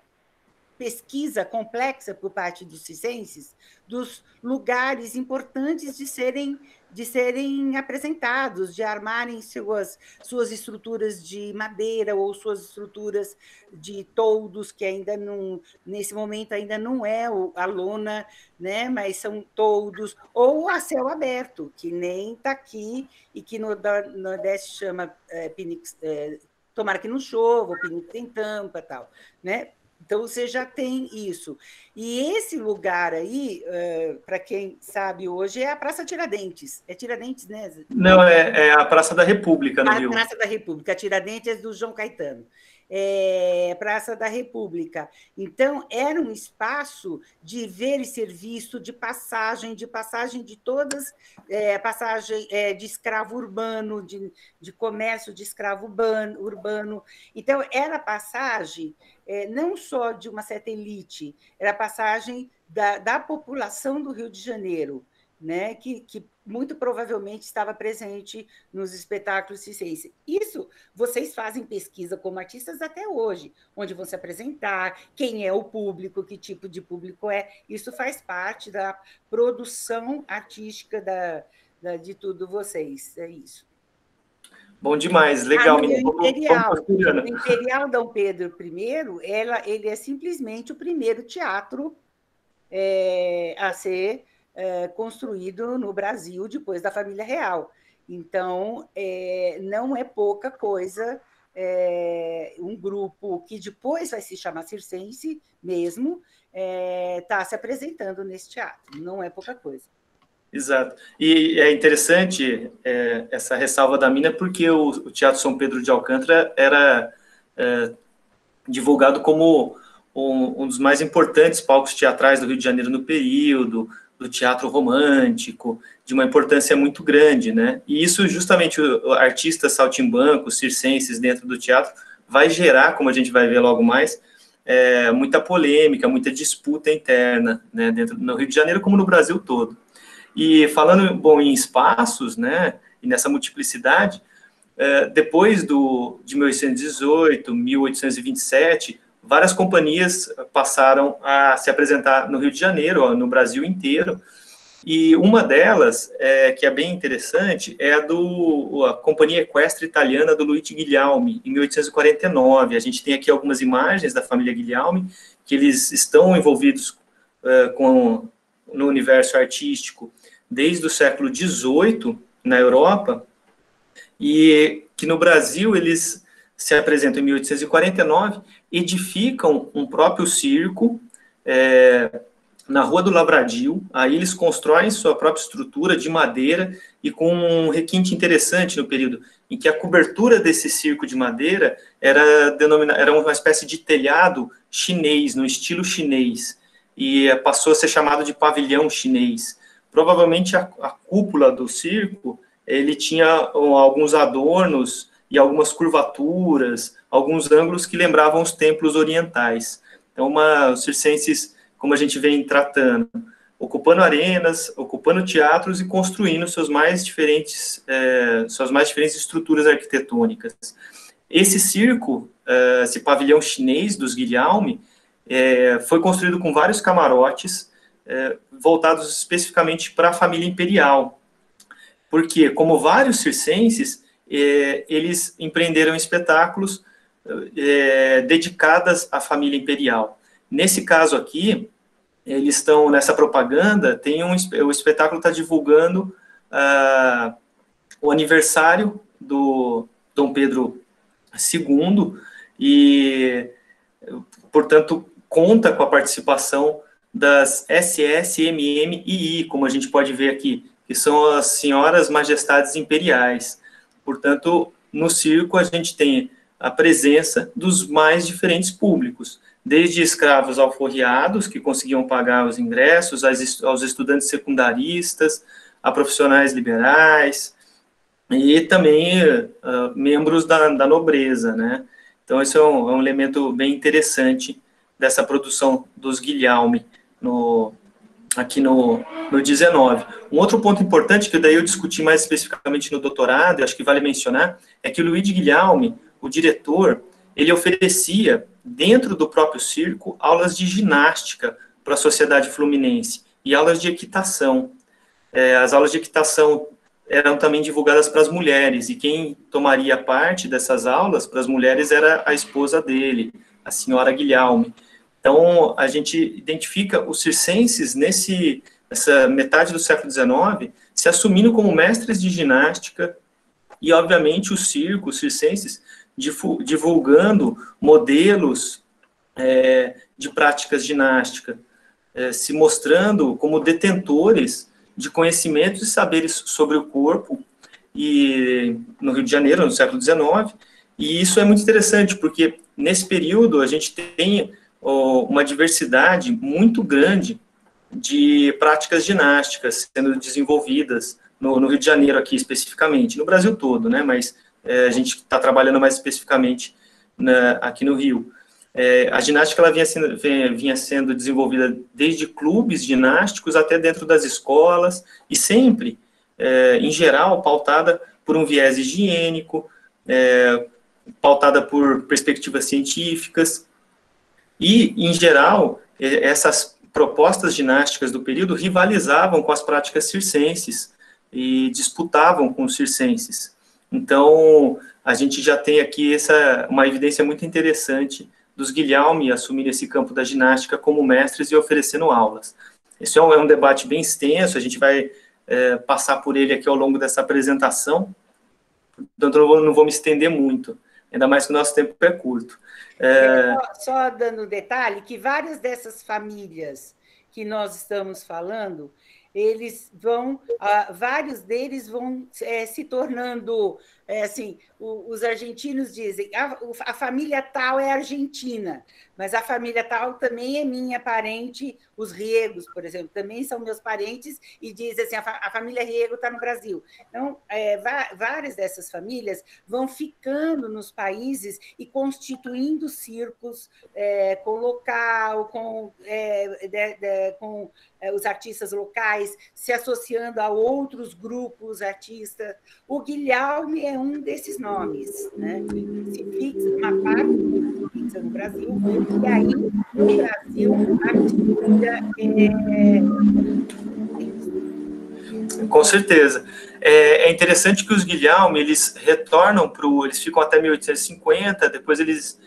pesquisa complexa por parte dos circenses, dos lugares importantes de serem apresentados, de armarem suas estruturas de madeira ou suas estruturas de toldos, que ainda não, nesse momento ainda não é a lona, né? Mas são toldos, ou a céu aberto, que nem está aqui, e que no Nordeste chama tomara que não chova, o pinico tem tampa e tal, né? Então, você já tem isso. E esse lugar aí, para quem sabe hoje, é a Praça Tiradentes. É Tiradentes, né? Não, é a Praça da República, no Rio. A Praça da República. A Tiradentes é do João Caetano. Praça da República. Então, era um espaço de ver e ser visto, de passagem de todas, passagem de escravo urbano, de comércio de escravo urbano. Então, era passagem não só de uma certa elite, era passagem da população do Rio de Janeiro, né, que muito provavelmente estava presente nos espetáculos circenses. Isso vocês fazem pesquisa como artistas até hoje, onde vão se apresentar, quem é o público, que tipo de público é. Isso faz parte da produção artística de tudo vocês. É isso. Bom demais, legal. O Imperial Dom Pedro I, ele é simplesmente o primeiro teatro a ser construído no Brasil depois da família real. Então, não é pouca coisa, um grupo que depois vai se chamar circense mesmo, está se apresentando nesse teatro, não é pouca coisa. Exato. E é interessante essa ressalva da Mina, porque o Teatro São Pedro de Alcântara era divulgado como um dos mais importantes palcos teatrais do Rio de Janeiro no período, do teatro romântico, de uma importância muito grande, né? E isso, justamente, artistas saltimbancos, circenses dentro do teatro, vai gerar, como a gente vai ver logo mais, muita polêmica, muita disputa interna, né, no Rio de Janeiro como no Brasil todo. E falando, em espaços, né, e nessa multiplicidade, depois de 1818, 1827, várias companhias passaram a se apresentar no Rio de Janeiro, no Brasil inteiro, e uma delas, que é bem interessante, é a Companhia Equestre Italiana do Luigi Guglielmi, em 1849. A gente tem aqui algumas imagens da família Guglielmi, que eles estão envolvidos no universo artístico desde o século XVIII, na Europa, e que no Brasil eles se apresentam em 1849, edificam um próprio circo na Rua do Lavradio. Aí eles constroem sua própria estrutura de madeira e com um requinte interessante no período em que a cobertura desse circo de madeira era uma espécie de telhado chinês, no estilo chinês, e passou a ser chamado de pavilhão chinês. Provavelmente a cúpula do circo, ele tinha alguns adornos e algumas curvaturas, alguns ângulos que lembravam os templos orientais. Então, os circenses, como a gente vem tratando, ocupando arenas, ocupando teatros e construindo suas mais diferentes estruturas arquitetônicas. Esse circo, esse pavilhão chinês dos Guglielmi, foi construído com vários camarotes, voltados especificamente para a família imperial, porque, como vários circenses, eles empreenderam espetáculos dedicados à família imperial. Nesse caso aqui, eles estão nessa propaganda, o espetáculo está divulgando o aniversário do Dom Pedro II e, portanto, conta com a participação das SSMMII, como a gente pode ver aqui, que são as senhoras majestades imperiais. Portanto, no circo a gente tem a presença dos mais diferentes públicos, desde escravos alforriados, que conseguiam pagar os ingressos, aos estudantes secundaristas, a profissionais liberais, e também membros da nobreza, né? Então, esse é um elemento bem interessante dessa produção dos Guilhalme aqui no 19. Um outro ponto importante, que daí eu discuti mais especificamente no doutorado, eu acho que vale mencionar, é que o Luigi Guilhalme, o diretor, ele oferecia, dentro do próprio circo, aulas de ginástica para a sociedade fluminense e aulas de equitação. As aulas de equitação eram também divulgadas para as mulheres, e quem tomaria parte dessas aulas para as mulheres era a esposa dele, a senhora Guilhalme. Então, a gente identifica os circenses nessa metade do século XIX se assumindo como mestres de ginástica, e, obviamente, o circo, os circenses, divulgando modelos de práticas ginásticas, se mostrando como detentores de conhecimentos e saberes sobre o corpo, e no Rio de Janeiro, no século XIX, e isso é muito interessante, porque nesse período a gente tem uma diversidade muito grande de práticas ginásticas sendo desenvolvidas no Rio de Janeiro aqui especificamente, no Brasil todo, né, mas a gente está trabalhando mais especificamente aqui no Rio. A ginástica ela vinha sendo desenvolvida desde clubes ginásticos até dentro das escolas, e sempre, em geral, pautada por um viés higiênico, pautada por perspectivas científicas, e, em geral, essas propostas ginásticas do período rivalizavam com as práticas circenses e disputavam com os circenses. Então, a gente já tem aqui uma evidência muito interessante dos Guilhalme assumirem esse campo da ginástica como mestres e oferecendo aulas. Esse é um debate bem extenso, a gente vai passar por ele aqui ao longo dessa apresentação, portanto eu não vou me estender muito, ainda mais que o nosso tempo é curto. Só dando detalhe, que várias dessas famílias que nós estamos falando, vários deles vão se tornando, assim, os argentinos dizem, a família tal é argentina, mas a família tal também é minha parente, os Riegos, por exemplo, também são meus parentes, e dizem assim, a família Riego está no Brasil. Então, várias dessas famílias vão ficando nos países e constituindo círculos com local, com os artistas locais, se associando a outros grupos artistas. O Guilhalme é um desses nomes, né? Se fixa, uma parte se fixa no Brasil, e aí, no Brasil, a cultura Com certeza. É interessante que os Guilhalme, eles retornam eles ficam até 1850, depois eles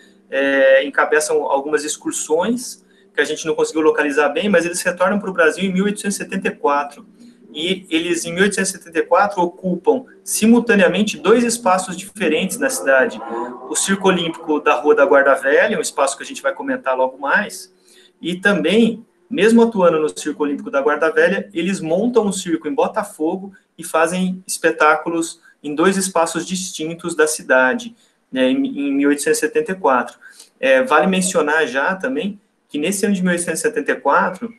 encabeçam algumas excursões, que a gente não conseguiu localizar bem, mas eles retornam para o Brasil em 1874. E eles, em 1874, ocupam simultaneamente 2 espaços diferentes na cidade. O Circo Olímpico da Rua da Guarda Velha, um espaço que a gente vai comentar logo mais, e também, mesmo atuando no Circo Olímpico da Guarda Velha, eles montam um circo em Botafogo e fazem espetáculos em 2 espaços distintos da cidade, né, em 1874. Vale mencionar já também que nesse ano de 1874,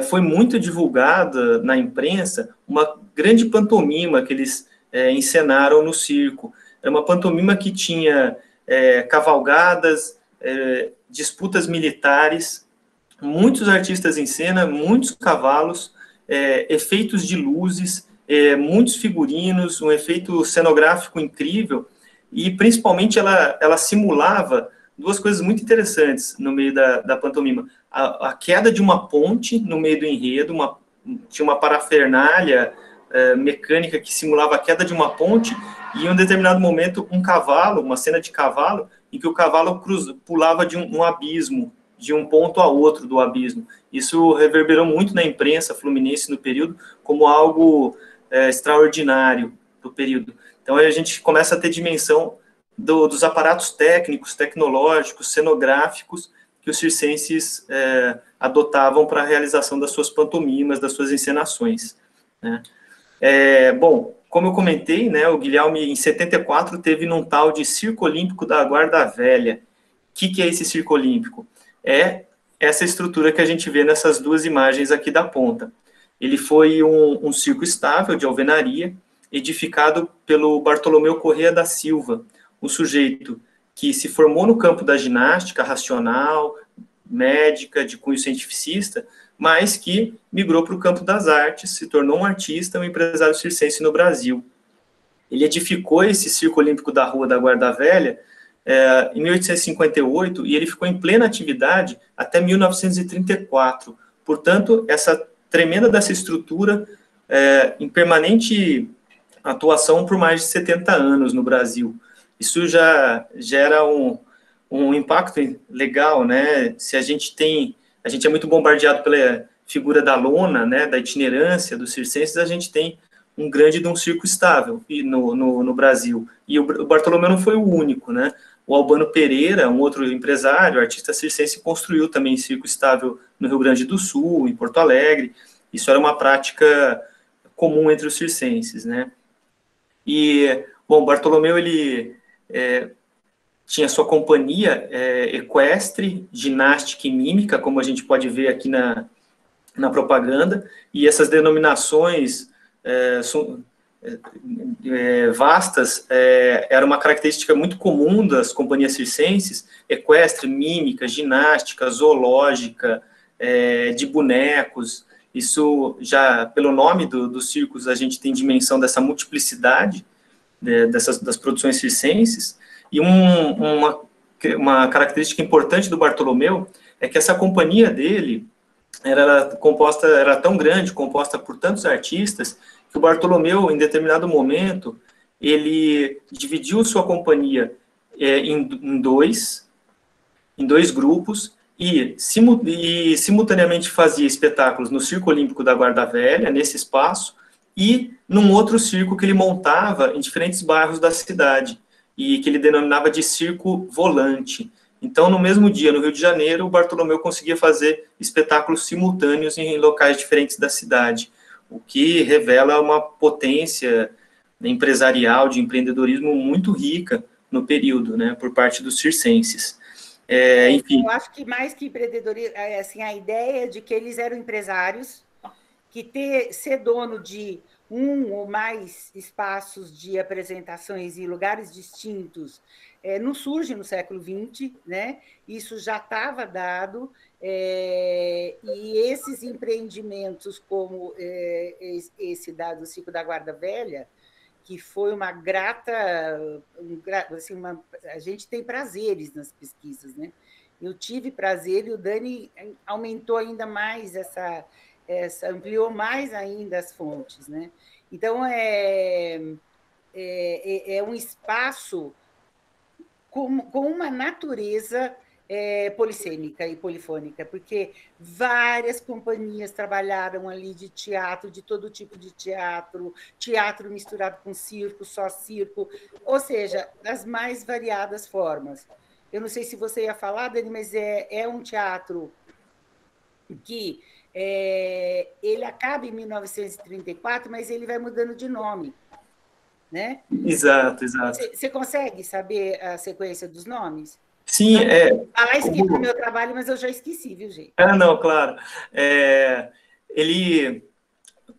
foi muito divulgada na imprensa uma grande pantomima que eles encenaram no circo. Era uma pantomima que tinha cavalgadas, disputas militares, muitos artistas em cena, muitos cavalos, efeitos de luzes, muitos figurinos, um efeito cenográfico incrível, e principalmente ela simulava 2 coisas muito interessantes no meio da pantomima. A queda de uma ponte no meio do enredo, tinha uma parafernália mecânica que simulava a queda de uma ponte, e em um determinado momento uma cena de cavalo, em que o cavalo pulava de um abismo, de um ponto a outro do abismo. Isso reverberou muito na imprensa fluminense no período, como algo extraordinário do período. Então a gente começa a ter dimensão dos aparatos técnicos, tecnológicos, cenográficos que os circenses adotavam para a realização das suas pantomimas, das suas encenações. né? Bom, como eu comentei, né, o Guilherme, em 74, teve num tal de Circo Olímpico da Guarda Velha. O que é esse Circo Olímpico? É essa estrutura que a gente vê nessas duas imagens aqui da ponta. Ele foi um circo estável de alvenaria, edificado pelo Bartolomeu Corrêa da Silva, um sujeito que se formou no campo da ginástica racional, médica, de cunho cientificista, mas que migrou para o campo das artes, se tornou um artista, um empresário circense no Brasil. Ele edificou esse Circo Olímpico da Rua da Guarda Velha em 1858 e ele ficou em plena atividade até 1934. Portanto, essa tremenda dessa estrutura em permanente atuação por mais de 70 anos no Brasil. Isso já gera um impacto legal, né? Se a gente é muito bombardeado pela figura da lona, né, da itinerância dos circenses, a gente tem um grande de um circo estável no Brasil. E o Bartolomeu não foi o único, né? O Albano Pereira, um outro empresário, artista circense, construiu também circo estável no Rio Grande do Sul, em Porto Alegre. Isso era uma prática comum entre os circenses, né? E, bom, Bartolomeu, ele tinha sua companhia equestre, ginástica e mímica, como a gente pode ver aqui na propaganda, e essas denominações vastas era uma característica muito comum das companhias circenses: equestre, mímica, ginástica, zoológica, de bonecos. Isso já, pelo nome dos circos, a gente tem dimensão dessa multiplicidade das produções circenses. E uma característica importante do Bartolomeu é que essa companhia dele era tão grande, composta por tantos artistas, que o Bartolomeu, em determinado momento, ele dividiu sua companhia em dois grupos e simultaneamente fazia espetáculos no Circo Olímpico da Guarda Velha, nesse espaço, e num outro circo que ele montava em diferentes bairros da cidade, e que ele denominava de circo volante. Então, no mesmo dia, no Rio de Janeiro, o Bartolomeu conseguia fazer espetáculos simultâneos em locais diferentes da cidade, o que revela uma potência empresarial, de empreendedorismo muito rica no período, né, por parte dos circenses. Enfim. Eu acho que mais que empreendedorismo, assim, a ideia de que eles eram empresários, que ser dono de um ou mais espaços de apresentações em lugares distintos não surge no século XX, né? Isso já estava dado, e esses empreendimentos, como esse do Circo da Guarda Velha, que foi uma grata... assim, a gente tem prazeres nas pesquisas, né? Eu tive prazer e o Dani aumentou ainda mais ampliou mais ainda as fontes, né? Então, é um espaço com uma natureza polissêmica e polifônica, porque várias companhias trabalharam ali de teatro, de todo tipo de teatro misturado com circo, só circo, ou seja, das mais variadas formas. Eu não sei se você ia falar, Dani, mas é um teatro que ele acaba em 1934, mas ele vai mudando de nome, né? Exato. Você consegue saber a sequência dos nomes? Sim, Falar escrito no meu trabalho, mas eu já esqueci, viu, gente? Não, claro.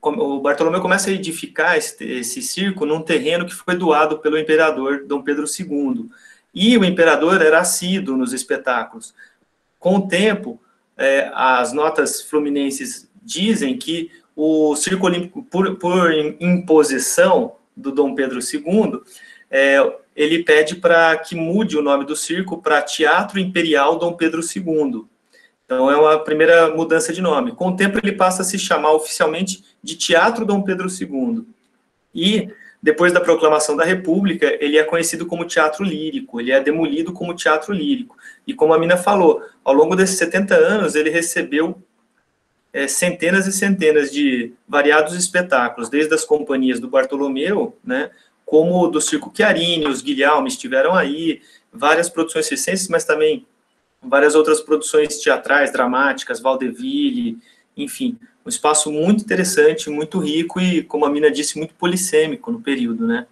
O Bartolomeu começa a edificar esse circo num terreno que foi doado pelo imperador Dom Pedro II. E o imperador era assíduo nos espetáculos. Com o tempo, as notas fluminenses dizem que o Circo Olímpico, por imposição do Dom Pedro II, ele pede para que mude o nome do circo para Teatro Imperial Dom Pedro II. Então, é uma primeira mudança de nome. Com o tempo, ele passa a se chamar oficialmente de Teatro Dom Pedro II. E, depois da proclamação da República, ele é conhecido como Teatro Lírico, ele é demolido como Teatro Lírico. E, como a Mina falou, ao longo desses 70 anos, ele recebeu centenas e centenas de variados espetáculos, desde as companhias do Bartolomeu, né, como do Circo Chiarini, os Guilherme estiveram aí, várias produções circenses, mas também várias outras produções teatrais, dramáticas, vaudeville, enfim. um espaço muito interessante, muito rico e, como a Mina disse, muito polissêmico no período, né?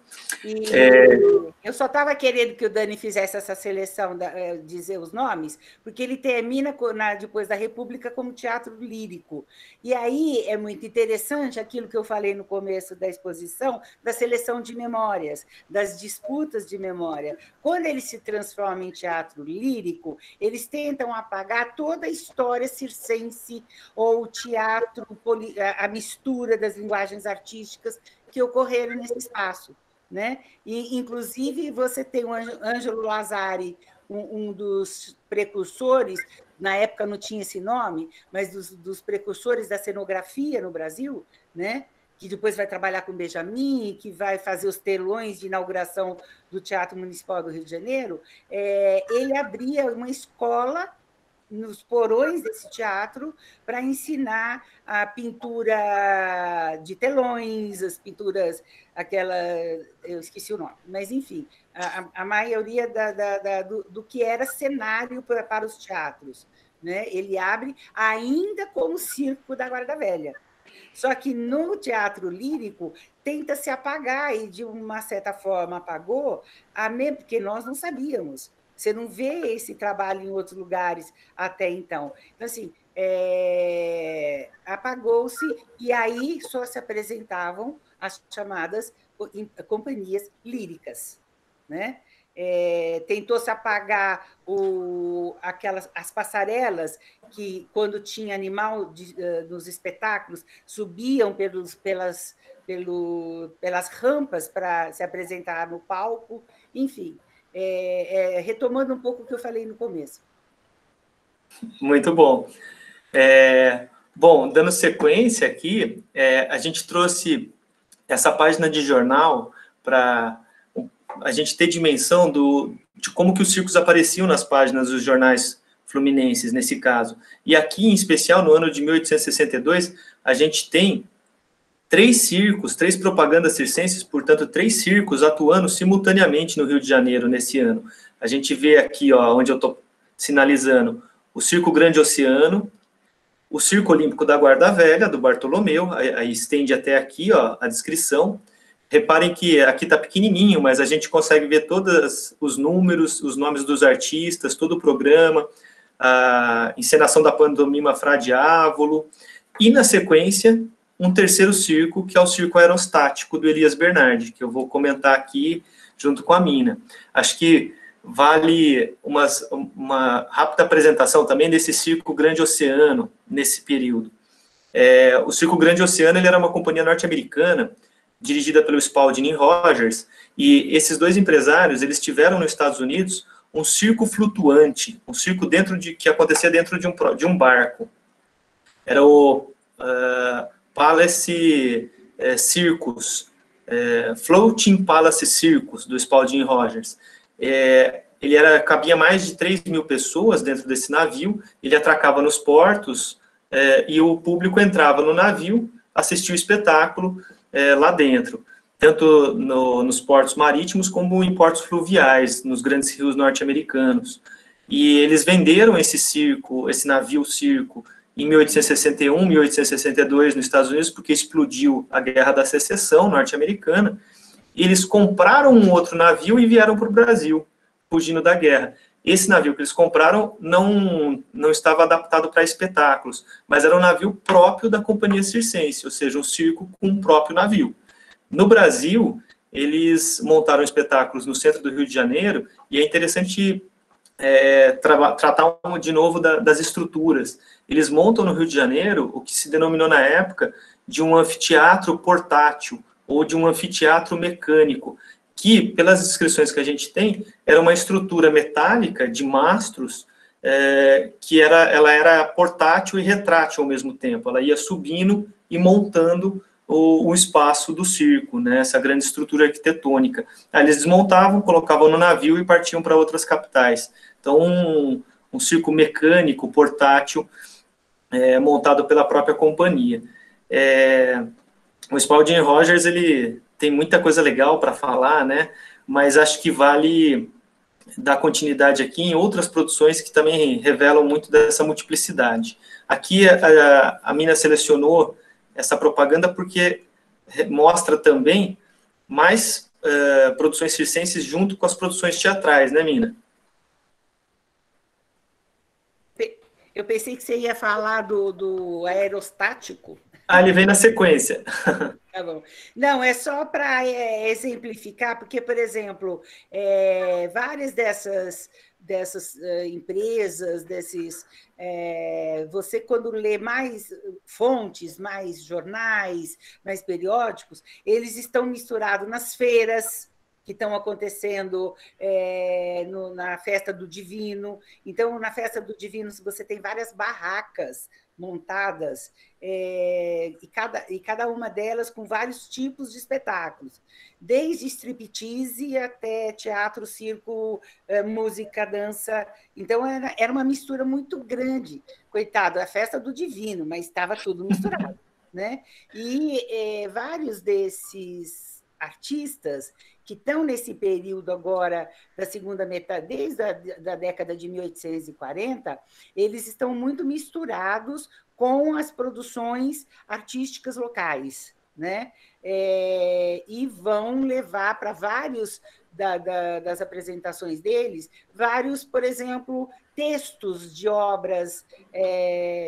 Eu só estava querendo que o Dani fizesse essa seleção, dizer os nomes, porque ele termina depois da República como teatro lírico. E aí é muito interessante aquilo que eu falei no começo da exposição, da seleção de memórias, das disputas de memória. Quando ele se transforma em teatro lírico, eles tentam apagar toda a história circense ou o teatro, a mistura das linguagens artísticas que ocorreram nesse espaço. Né? E, inclusive, você tem o Ângelo Lazari, um dos precursores, na época não tinha esse nome, mas dos precursores da cenografia no Brasil, né? Que depois vai trabalhar com Benjamin, que vai fazer os telões de inauguração do Teatro Municipal do Rio de Janeiro. Ele abria uma escola nos porões desse teatro para ensinar a pintura de telões, as pinturas, eu esqueci o nome, mas, enfim, a maioria do que era cenário para os teatros. Né? Ele abre ainda como circo da Guarda Velha. Só que no teatro lírico tenta se apagar, e de uma certa forma apagou, porque nós não sabíamos. Você não vê esse trabalho em outros lugares até então. Então, assim, apagou-se, e aí só se apresentavam as chamadas companhias líricas. Né? Tentou-se apagar as passarelas que, quando tinha animal nos espetáculos, subiam pelas rampas para se apresentar no palco, enfim. Retomando um pouco o que eu falei no começo. Muito bom. Bom, dando sequência aqui, a gente trouxe essa página de jornal para a gente ter dimensão de como que os circos apareciam nas páginas dos jornais fluminenses, nesse caso. E aqui, em especial, no ano de 1862, a gente tem 3 propagandas circenses, portanto, 3 circos atuando simultaneamente no Rio de Janeiro nesse ano. A gente vê aqui, ó, onde eu estou sinalizando, o Circo Grande Oceano, o Circo Olímpico da Guarda Velha, do Bartolomeu, aí estende até aqui, ó, a descrição. Reparem que aqui está pequenininho, mas a gente consegue ver todos os números, os nomes dos artistas, todo o programa, a encenação da pantomima Fra Diavolo, e, na sequência, um terceiro circo, que é o Circo Aerostático do Elias Bernardi, que eu vou comentar aqui junto com a Mina. Acho que vale uma rápida apresentação também desse Circo Grande Oceano, nesse período. O Circo Grande Oceano ele era uma companhia norte-americana, dirigida pelo Spalding Rogers, e esses 2 empresários, eles tiveram nos Estados Unidos um circo flutuante, um circo que acontecia dentro de um barco. Era o Palace Circus, Floating Palace Circus, do Spalding Rogers. Cabia mais de 3.000 pessoas dentro desse navio, ele atracava nos portos, e o público entrava no navio, assistia o espetáculo lá dentro, tanto nos portos marítimos como em portos fluviais, nos grandes rios norte-americanos. E eles venderam esse navio-circo, em 1861, 1862, nos Estados Unidos, porque explodiu a Guerra da Secessão norte-americana, e eles compraram um outro navio e vieram para o Brasil, fugindo da guerra. Esse navio que eles compraram não estava adaptado para espetáculos, mas era um navio próprio da companhia circense, ou seja, um circo com um próprio navio. No Brasil, eles montaram espetáculos no centro do Rio de Janeiro, e é interessante tratar de novo das estruturas. Eles montam no Rio de Janeiro o que se denominou na época de um anfiteatro portátil, ou de um anfiteatro mecânico, que, pelas descrições que a gente tem, era uma estrutura metálica de mastros, que ela era portátil e retrátil ao mesmo tempo. Ela ia subindo e montando o espaço do circo, né, essa grande estrutura arquitetônica. Aí eles desmontavam, colocavam no navio e partiam para outras capitais. Então, um circo mecânico, portátil, montado pela própria companhia. O Spalding Rogers, ele tem muita coisa legal para falar, né, mas acho que vale dar continuidade aqui em outras produções que também revelam muito dessa multiplicidade. Aqui a Mina selecionou essa propaganda porque mostra também mais produções circenses junto com as produções teatrais, né, Mina? Eu pensei que você ia falar do aerostático. Ah, ele vem na sequência. Tá bom. Não, é só para exemplificar, porque, por exemplo, várias dessas empresas, você, quando lê mais fontes, mais jornais, mais periódicos, eles estão misturados nas feiras que estão acontecendo na Festa do Divino. Então, na Festa do Divino, você tem várias barracas montadas, e cada uma delas com vários tipos de espetáculos, desde striptease até teatro, circo, música, dança. Então, era uma mistura muito grande. Coitado, a Festa do Divino, mas estava tudo misturado, né? E vários desses artistas que estão nesse período agora da segunda metade, desde a década de 1840, eles estão muito misturados com as produções artísticas locais, né? E vão levar para vários das apresentações deles, vários, por exemplo, textos de obras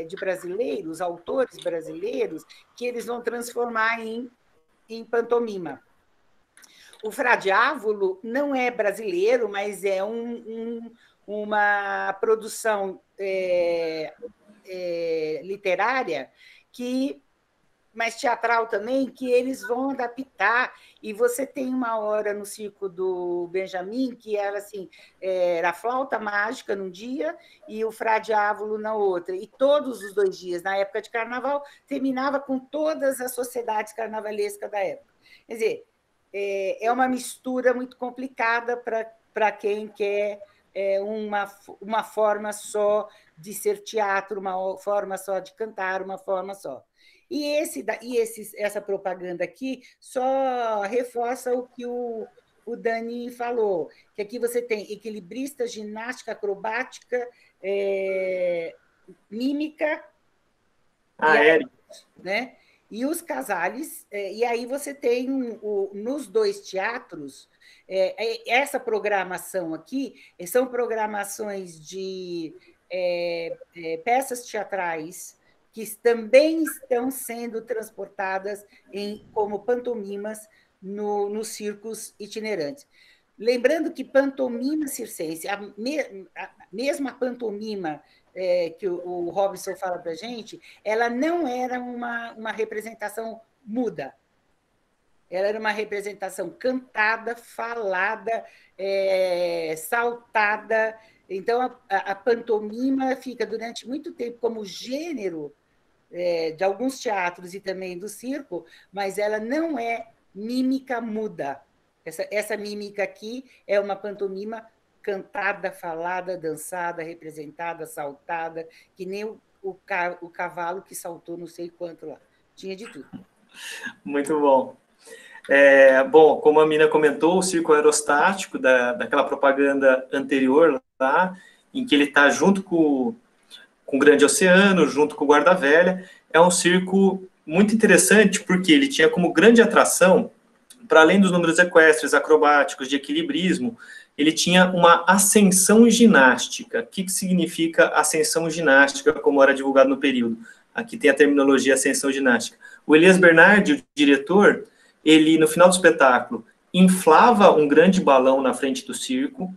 de brasileiros, autores brasileiros, que eles vão transformar em pantomima. O Fra Diavolo não é brasileiro, mas é uma produção literária, mas teatral também, que eles vão adaptar. E você tem uma hora no circo do Benjamin que era assim, era a flauta mágica num dia e o Fra Diavolo na outra. E todos os 2 dias, na época de carnaval, terminava com todas as sociedades carnavalescas da época. Quer dizer, é uma mistura muito complicada para quem quer uma forma só de ser teatro, uma forma só de cantar, uma forma só. E essa propaganda aqui só reforça o que o Dani falou, que aqui você tem equilibrista, ginástica, acrobática, mímica, Aéreo, né? E os casales, e aí você tem nos 2 teatros, essa programação aqui são programações de peças teatrais que também estão sendo transportadas como pantomimas nos circos itinerantes. Lembrando que pantomima circense, a mesma pantomima que o Robson fala para a gente, ela não era uma representação muda. Ela era uma representação cantada, falada, saltada. Então, a pantomima fica durante muito tempo como gênero de alguns teatros e também do circo, mas ela não é mímica muda. Essa mímica aqui é uma pantomima cantada, falada, dançada, representada, saltada, que nem o cavalo que saltou não sei quanto lá. Tinha de tudo. Muito bom. Bom, como a Mina comentou, o circo aerostático, daquela propaganda anterior lá, em que ele está junto com o Grande Oceano, junto com o Guarda-Velha, é um circo muito interessante, porque ele tinha como grande atração, para além dos números equestres, acrobáticos, de equilibrismo, ele tinha uma ascensão ginástica. O que significa ascensão ginástica, como era divulgado no período? Aqui tem a terminologia ascensão ginástica. O Elias Bernardi, o diretor, ele, no final do espetáculo, inflava um grande balão na frente do circo,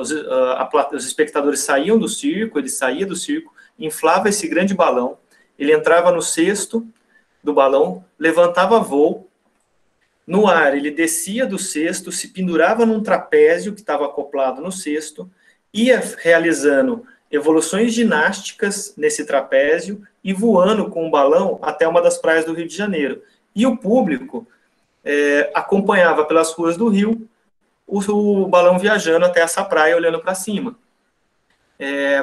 os espectadores saíam do circo, ele saía do circo, inflava esse grande balão, ele entrava no cesto do balão, levantava voo, no ar ele descia do cesto, se pendurava num trapézio que estava acoplado no cesto, ia realizando evoluções ginásticas nesse trapézio e voando com o balão até uma das praias do Rio de Janeiro. E o público acompanhava pelas ruas do Rio o balão viajando até essa praia, olhando para cima.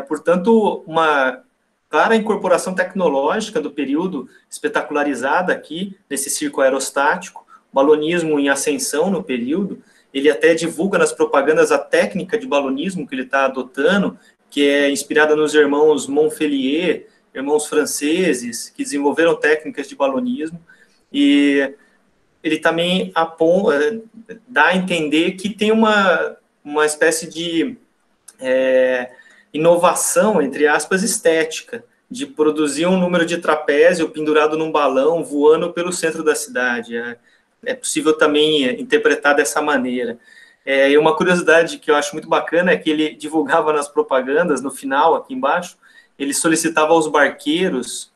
Portanto, uma clara incorporação tecnológica do período, espetacularizada aqui, nesse circo aerostático, balonismo em ascensão no período, ele até divulga nas propagandas a técnica de balonismo que ele está adotando, que é inspirada nos irmãos Montpellier, irmãos franceses, que desenvolveram técnicas de balonismo, e ele também dá a entender que tem uma espécie de inovação, entre aspas, estética, de produzir um número de trapézio pendurado num balão, voando pelo centro da cidade. É possível também interpretar dessa maneira. E uma curiosidade que eu acho muito bacana é que ele divulgava nas propagandas, no final, aqui embaixo, ele solicitava aos barqueiros,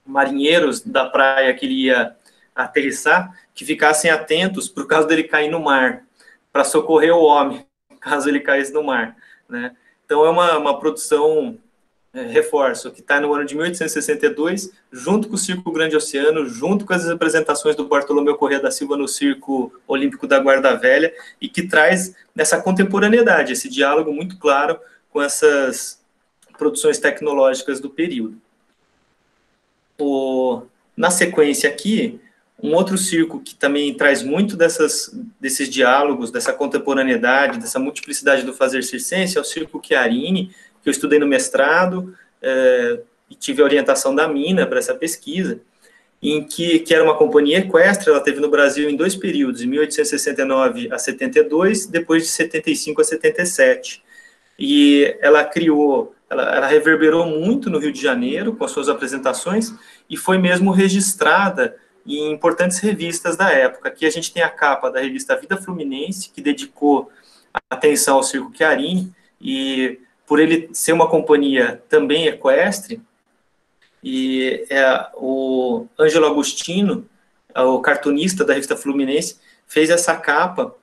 marinheiros da praia que ele ia aterrissar, que ficassem atentos por causa dele cair no mar, para socorrer o homem, caso ele caísse no mar, né? Então, é uma produção, reforço, que está no ano de 1862, junto com o Circo Grande Oceano, junto com as apresentações do Bartolomeu Corrêa da Silva no Circo Olímpico da Guarda Velha, e que traz nessa contemporaneidade, esse diálogo muito claro com essas produções tecnológicas do período. Na sequência aqui, um outro circo que também traz muito desses diálogos, dessa contemporaneidade, dessa multiplicidade do fazer circense, é o Circo Chiarini, que eu estudei no mestrado, e tive a orientação da Mina para essa pesquisa, em que era uma companhia equestre. Ela teve no Brasil em 2 períodos, de 1869 a 72, depois de 75 a 77. E ela ela reverberou muito no Rio de Janeiro, com as suas apresentações, e foi mesmo registrada em importantes revistas da época. Aqui a gente tem a capa da revista Vida Fluminense, que dedicou atenção ao Circo Chiarini, e por ele ser uma companhia também equestre, e o Ângelo Agostino, o cartunista da revista Fluminense, fez essa capa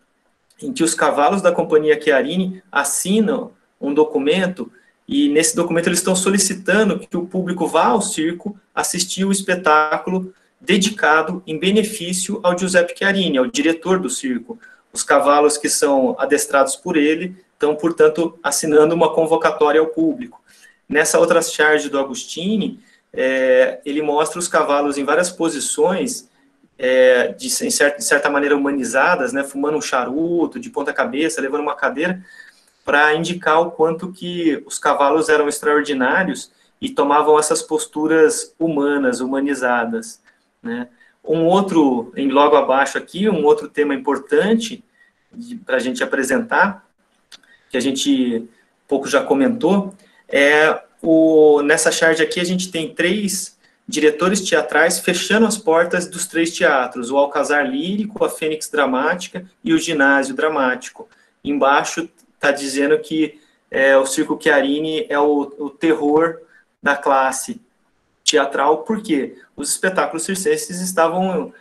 em que os cavalos da companhia Chiarini assinam um documento, e nesse documento eles estão solicitando que o público vá ao circo assistir o espetáculo dedicado em benefício ao Giuseppe Chiarini, ao diretor do circo. Os cavalos que são adestrados por ele estão, portanto, assinando uma convocatória ao público. Nessa outra charge do Agostini, ele mostra os cavalos em várias posições, de certa maneira humanizadas, né, fumando um charuto, de ponta cabeça, levando uma cadeira, para indicar o quanto que os cavalos eram extraordinários e tomavam essas posturas humanas, humanizadas, né? Logo abaixo aqui, um outro tema importante para a gente apresentar, que a gente pouco já comentou, nessa charge aqui a gente tem 3 diretores teatrais fechando as portas dos 3 teatros, o Alcazar Lírico, a Fênix Dramática e o Ginásio Dramático. Embaixo está dizendo que o Circo Chiarini é o terror da classe teatral, porque os espetáculos circenses estavam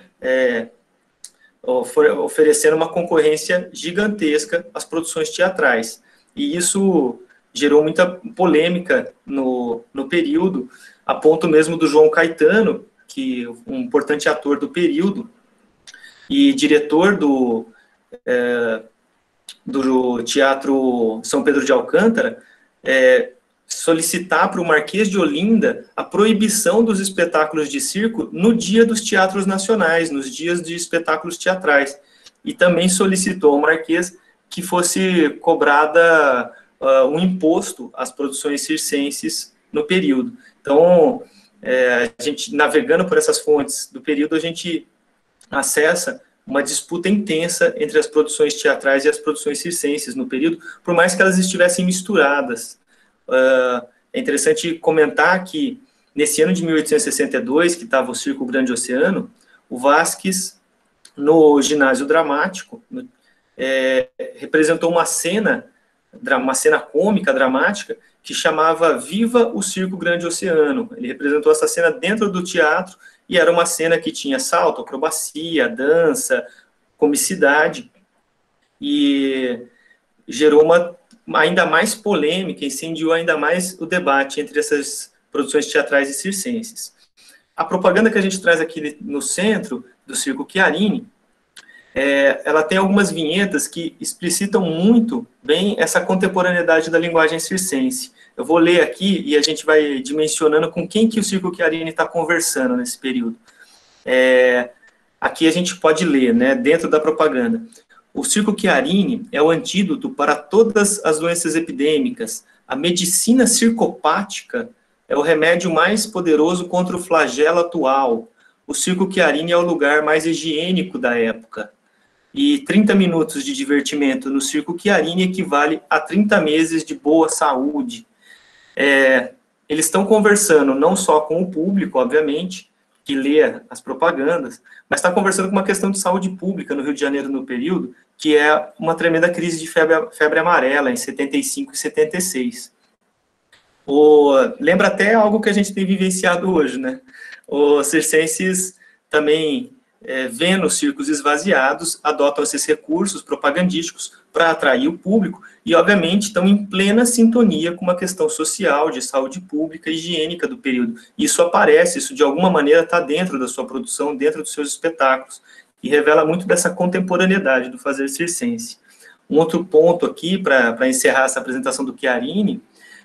oferecendo uma concorrência gigantesca às produções teatrais. E isso gerou muita polêmica no período, a ponto mesmo do João Caetano, que um importante ator do período e diretor do Teatro São Pedro de Alcântara, solicitar para o Marquês de Olinda a proibição dos espetáculos de circo no dia dos teatros nacionais, nos dias de espetáculos teatrais. E também solicitou ao Marquês que fosse cobrada um imposto às produções circenses no período. Então, a gente, navegando por essas fontes do período, a gente acessa uma disputa intensa entre as produções teatrais e as produções circenses no período, por mais que elas estivessem misturadas. É interessante comentar que, nesse ano de 1862, que estava o Circo Grande Oceano, o Vasquez, no Ginásio Dramático, representou uma cena cômica, dramática, que chamava Viva o Circo Grande Oceano. Ele representou essa cena dentro do teatro, e era uma cena que tinha salto, acrobacia, dança, comicidade, e gerou ainda mais polêmica, incendiou ainda mais o debate entre essas produções teatrais e circenses. A propaganda que a gente traz aqui no centro do Circo Chiarini, ela tem algumas vinhetas que explicitam muito bem essa contemporaneidade da linguagem circense. Eu vou ler aqui e a gente vai dimensionando com quem que o Circo Chiarini está conversando nesse período. Aqui a gente pode ler, né, dentro da propaganda. O circo Chiarini é o antídoto para todas as doenças epidêmicas. A medicina circopática é o remédio mais poderoso contra o flagelo atual. O circo Chiarini é o lugar mais higiênico da época. E 30 minutos de divertimento no circo Chiarini equivale a 30 meses de boa saúde. Eles estão conversando não só com o público, obviamente, que lê as propagandas, mas está conversando com uma questão de saúde pública no Rio de Janeiro no período, que é uma tremenda crise de febre amarela em 75 e 76. Lembra até algo que a gente tem vivenciado hoje, né? Os circenses também, vendo os circos esvaziados, adotam esses recursos propagandísticos para atrair o público e, obviamente, estão em plena sintonia com uma questão social, de saúde pública e higiênica do período. Isso aparece, isso de alguma maneira está dentro da sua produção, dentro dos seus espetáculos, e revela muito dessa contemporaneidade do fazer circense. Um outro ponto aqui, para encerrar essa apresentação do Chiarini,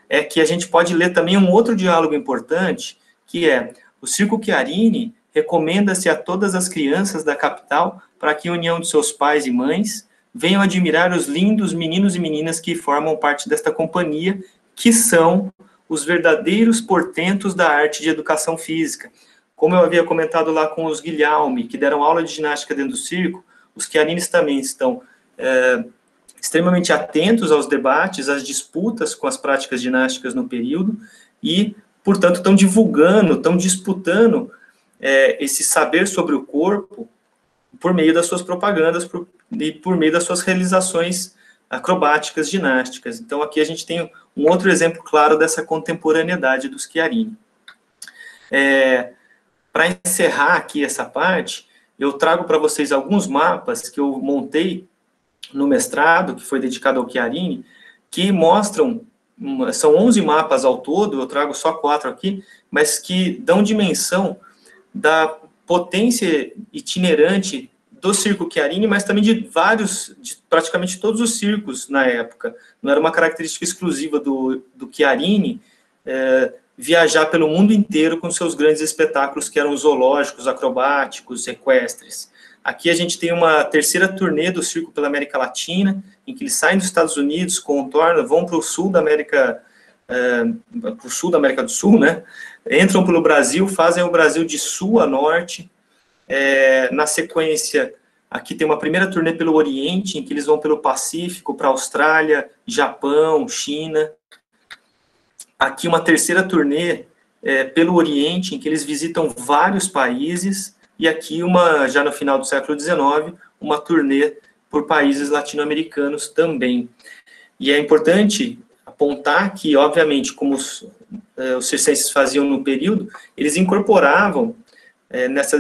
é que a gente pode ler também um outro diálogo importante, que é: o circo Chiarini recomenda-se a todas as crianças da capital para que, em união de seus pais e mães, venham admirar os lindos meninos e meninas que formam parte desta companhia, que são os verdadeiros portentos da arte de educação física. Como eu havia comentado lá com os Guilherme, que deram aula de ginástica dentro do circo, os Chiarines também estão extremamente atentos aos debates, às disputas com as práticas ginásticas no período e, portanto, estão divulgando, estão disputando esse saber sobre o corpo por meio das suas propagandas e por meio das suas realizações acrobáticas, ginásticas. Então, aqui a gente tem um outro exemplo claro dessa contemporaneidade dos Chiarini. Para encerrar aqui essa parte, eu trago para vocês alguns mapas que eu montei no mestrado, que foi dedicado ao Chiarini, que mostram, são 11 mapas ao todo, eu trago só 4 aqui, mas que dão dimensão da potência itinerante do circo Chiarini, mas também de praticamente todos os circos na época. Não era uma característica exclusiva do Chiarini viajar pelo mundo inteiro com seus grandes espetáculos, que eram zoológicos, acrobáticos, equestres. Aqui a gente tem uma terceira turnê do circo pela América Latina, em que eles saem dos Estados Unidos, contornam, vão para o sul da América, do Sul, né? Entram pelo Brasil, fazem o Brasil de sul a norte. Na sequência, aqui tem uma primeira turnê pelo Oriente, em que eles vão pelo Pacífico, para a Austrália, Japão, China. Aqui uma terceira turnê pelo Oriente, em que eles visitam vários países, e aqui, já no final do século XIX, uma turnê por países latino-americanos também. E é importante apontar que, obviamente, como os circenses faziam no período, eles incorporavam,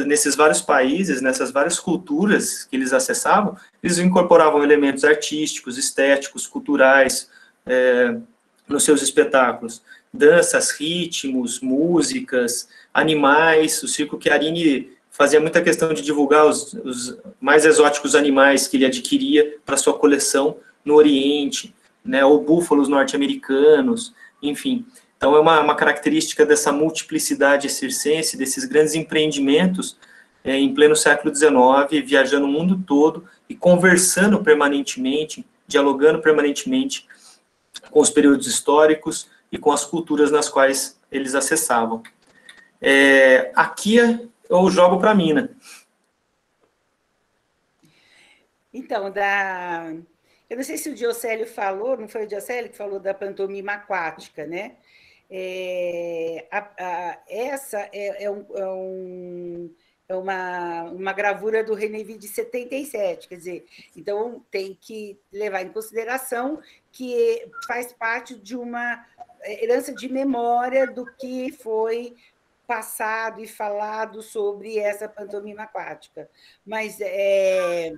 nesses vários países, nessas várias culturas que eles acessavam, eles incorporavam elementos artísticos, estéticos, culturais, nos seus espetáculos. Danças, ritmos, músicas, animais. O circo Chiarini fazia muita questão de divulgar os mais exóticos animais que ele adquiria para sua coleção no Oriente, né, ou búfalos norte-americanos, enfim. Então, é uma característica dessa multiplicidade circense, desses grandes empreendimentos em pleno século XIX, viajando o mundo todo e conversando permanentemente, dialogando permanentemente com os períodos históricos e com as culturas nas quais eles acessavam. Aqui eu jogo para a Mina. Então, eu não sei se o Diocélio falou, não foi o Diocélio que falou da pantomima aquática, né? Essa é uma gravura do Renévy de 77, quer dizer, então tem que levar em consideração que faz parte de uma herança de memória do que foi passado e falado sobre essa pantomima aquática. Mas é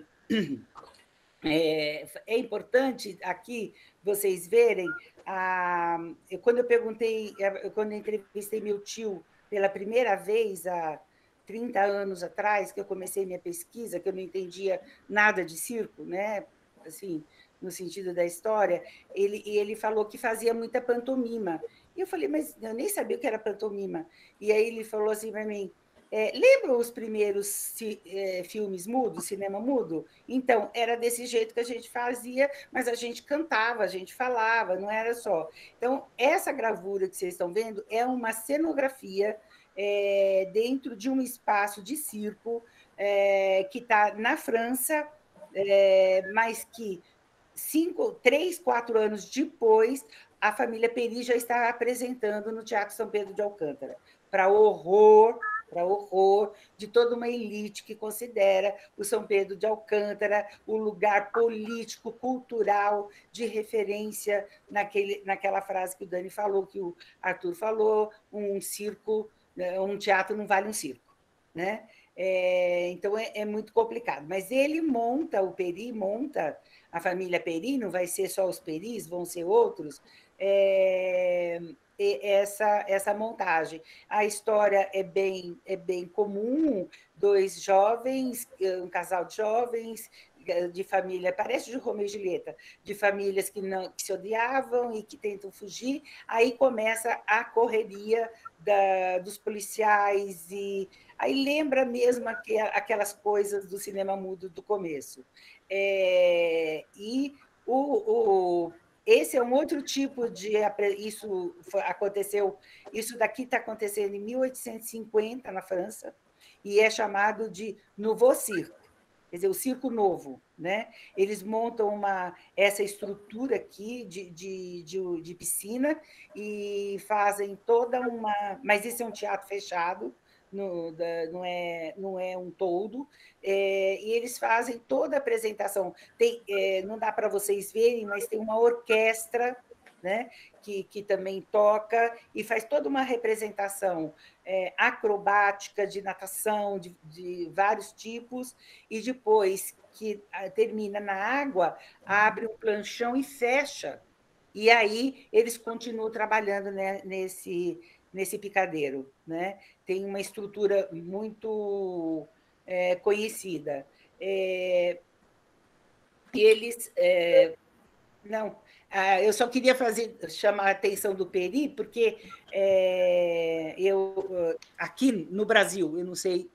importante aqui vocês verem, quando eu entrevistei meu tio pela primeira vez, há 30 anos atrás, que eu comecei minha pesquisa, que eu não entendia nada de circo, né? Assim, no sentido da história, ele falou que fazia muita pantomima. E eu falei, mas eu nem sabia o que era pantomima. E aí ele falou assim para mim, Lembram os primeiros filmes mudos, cinema mudo? Então, era desse jeito que a gente fazia, mas a gente cantava, a gente falava, não era só. Então, essa gravura que vocês estão vendo é uma cenografia dentro de um espaço de circo que está na França, mas que 3, 4 anos depois, a família Peri já está apresentando no Teatro São Pedro de Alcântara, para horror de toda uma elite que considera o São Pedro de Alcântara o lugar político, cultural, de referência naquela frase que o Dani falou, que o Arthur falou, um teatro não vale um circo, né? Então, é muito complicado. Mas ele o Peri monta, a família Peri, não vai ser só os Peris, vão ser outros, essa montagem. A história é bem comum, 2 jovens, um casal de jovens, de família, parece de Romeu e Julieta, de famílias que se odiavam e que tentam fugir, aí começa a correria dos policiais, e aí lembra mesmo aquelas coisas do cinema mudo do começo. E esse é um outro tipo de... Isso aconteceu, isso daqui está acontecendo em 1850, na França, e é chamado de Nouveau Cirque, quer dizer, o circo novo, né? Eles montam essa estrutura aqui de piscina e fazem toda uma... Mas esse é um teatro fechado, não é um toldo, e eles fazem toda a apresentação. Não dá para vocês verem, mas tem uma orquestra, né, que também toca e faz toda uma representação acrobática, de natação, de vários tipos, e depois que termina na água, abre um planchão e fecha. E aí eles continuam trabalhando, né, nesse picadeiro, né? Tem uma estrutura muito conhecida. E eles... Não, eu só queria chamar a atenção do Peri, porque aqui no Brasil, eu não sei,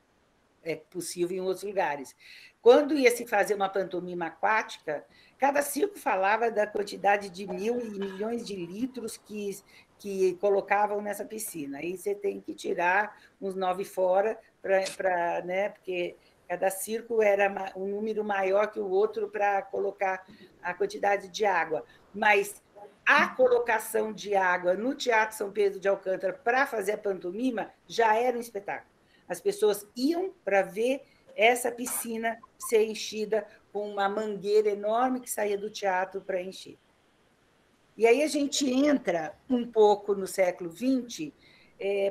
é possível em outros lugares, quando ia se fazer uma pantomima aquática, cada circo falava da quantidade de 1.000 e milhões de litros que colocavam nessa piscina. Aí você tem que tirar uns 9 fora, né, porque cada circo era um número maior que o outro para colocar a quantidade de água. Mas a colocação de água no Teatro São Pedro de Alcântara para fazer a pantomima já era um espetáculo. As pessoas iam para ver essa piscina ser enchida com uma mangueira enorme que saía do teatro para encher. E aí a gente entra um pouco no século XX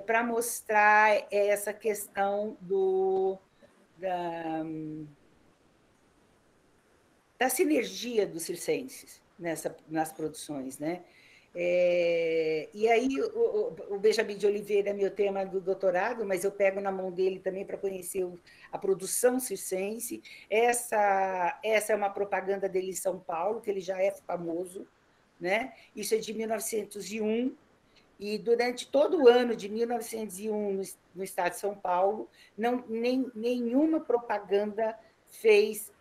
para mostrar essa questão da sinergia dos circenses nas produções, né? E aí o Benjamin de Oliveira é meu tema do doutorado, mas eu pego na mão dele também para conhecer a produção circense. Essa é uma propaganda dele em São Paulo, que ele já é famoso, né? Isso é de 1901, e durante todo o ano de 1901, no estado de São Paulo, nenhuma propaganda fez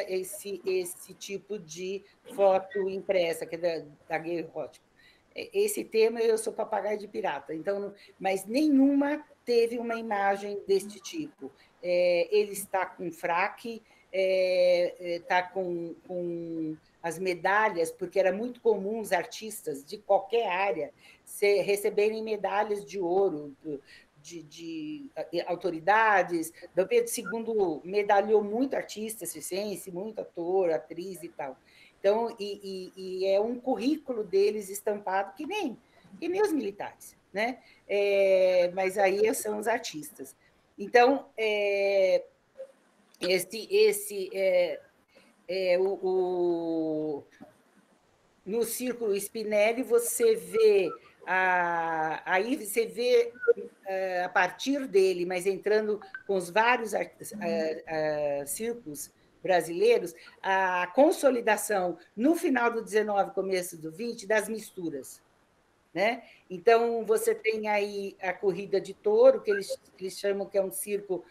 esse tipo de foto impressa, que é daguerreótipo. Esse tema eu sou papagaio de pirata, então, mas nenhuma teve uma imagem deste tipo. Ele está com fraque, está com as medalhas, porque era muito comum os artistas de qualquer área receberem medalhas de ouro de autoridades. Dom Pedro II medalhou muito artista circense, muito ator, atriz e tal. Então, e é um currículo deles estampado que nem os militares, né? Mas aí são os artistas. Então, no Círculo Spinelli, você vê aí você vê a partir dele, mas entrando com os vários círculos brasileiros, a consolidação no final do XIX, começo do XX, das misturas. né? Então, você tem aí a corrida de touro, que eles chamam que é um circo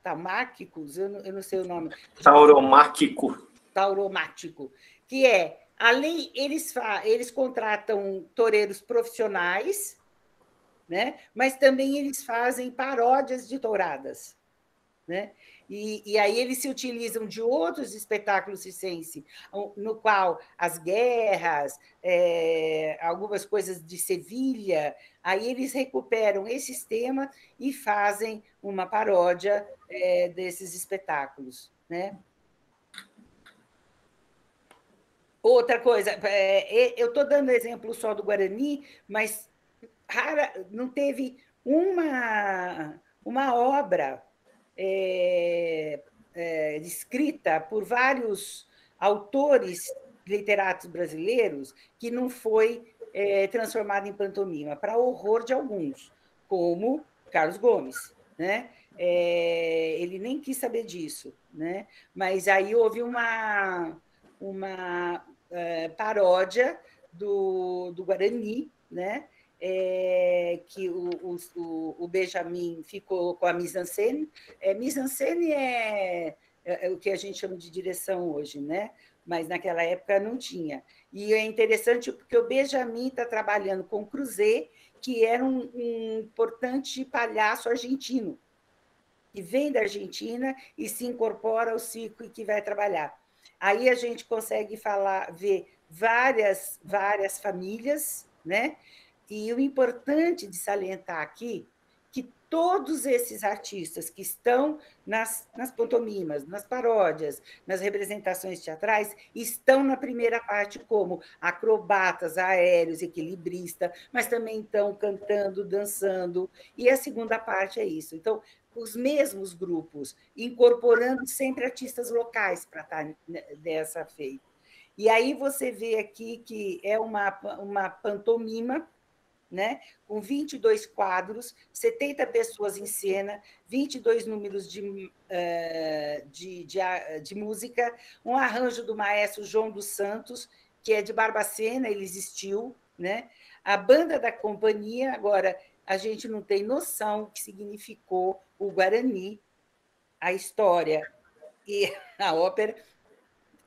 taumáquicos, eu não sei o nome. Tauromáquico. Tauromático, que é, além, eles contratam toureiros profissionais, né? Mas também eles fazem paródias de touradas, né? E aí eles se utilizam de outros espetáculos circenses, no qual as guerras, algumas coisas de Sevilha, aí eles recuperam esse tema e fazem uma paródia desses espetáculos, né? Outra coisa, eu estou dando exemplo só do Guarani, mas não teve uma obra escrita por vários autores literatos brasileiros que não foi transformada em pantomima, para horror de alguns, como Carlos Gomes, né? Ele nem quis saber disso, né? Mas aí houve uma paródia do Guarani, né? Que o Benjamin ficou com a mise-en-scène. Mise-en-scène é o que a gente chama de direção hoje, né? Mas naquela época não tinha. E é interessante porque o Benjamin está trabalhando com Cruzet, que era um importante palhaço argentino, que vem da Argentina e se incorpora ao circo e que vai trabalhar. Aí a gente consegue ver várias famílias, né? E o importante de salientar aqui que todos esses artistas que estão nas pantomimas, nas paródias, nas representações teatrais, estão na primeira parte como acrobatas, aéreos, equilibristas, mas também estão cantando, dançando, e a segunda parte é isso. Então, os mesmos grupos, incorporando sempre artistas locais para estar dessa feita. E aí você vê aqui que é uma pantomima, né? Com 22 quadros, 70 pessoas em cena, 22 números de música, um arranjo do maestro João dos Santos, que é de Barbacena, ele existiu, né? A banda da companhia, agora, a gente não tem noção o que significou o Guarani, a história e a ópera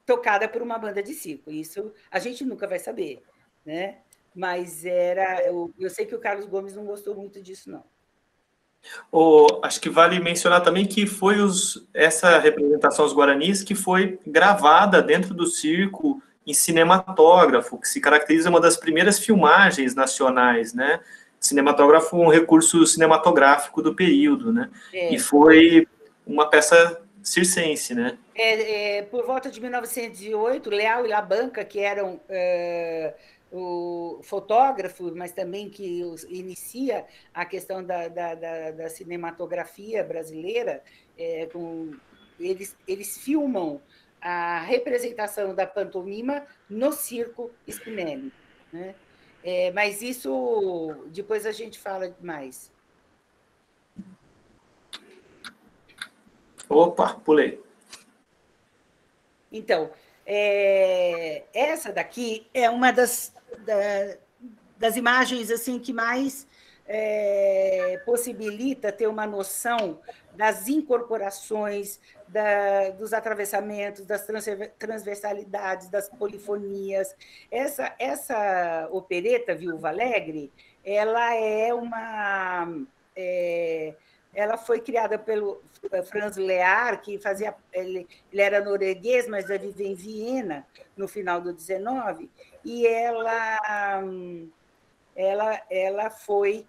tocada por uma banda de circo. Isso a gente nunca vai saber, né? Mas eu sei que o Carlos Gomes não gostou muito disso, não. Acho que vale mencionar também que foi essa representação dos Guaranis que foi gravada dentro do circo em cinematógrafo, que se caracteriza uma das primeiras filmagens nacionais, né? Cinematógrafo, um recurso cinematográfico do período, né? E foi uma peça circense, né? Por volta de 1908, Leal e Labanca, que eram o fotógrafo, mas também que inicia a questão da cinematografia brasileira, eles filmam a representação da pantomima no circo Spinelli, né? Mas isso depois a gente fala mais. Opa, pulei. Então, essa daqui é uma das imagens assim que mais possibilita ter uma noção das incorporações, dos atravessamentos, das transversalidades, das polifonias. Essa opereta, Viúva Alegre, ela ela foi criada pelo Franz Lear, que fazia. Ele era norueguês, mas já vivia em Viena no final do XIX, e ela foi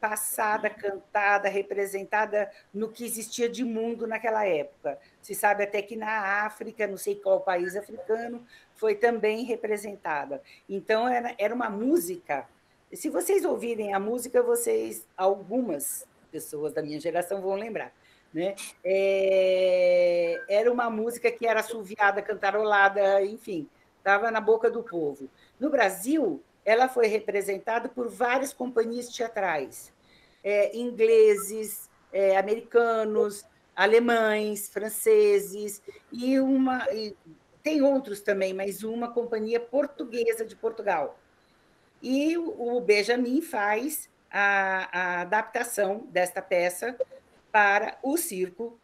passada, cantada, representada no que existia de mundo naquela época. Se sabe até que na África, não sei qual país africano, foi também representada. Então, era uma música. Se vocês ouvirem a música, algumas pessoas da minha geração vão lembrar, né? Era uma música que era assoviada, cantarolada, enfim, estava na boca do povo. No Brasil, ela foi representada por várias companhias teatrais, ingleses, americanos, alemães, franceses, e tem outros também, mas uma companhia portuguesa de Portugal, E o Benjamin faz a adaptação desta peça para o circo,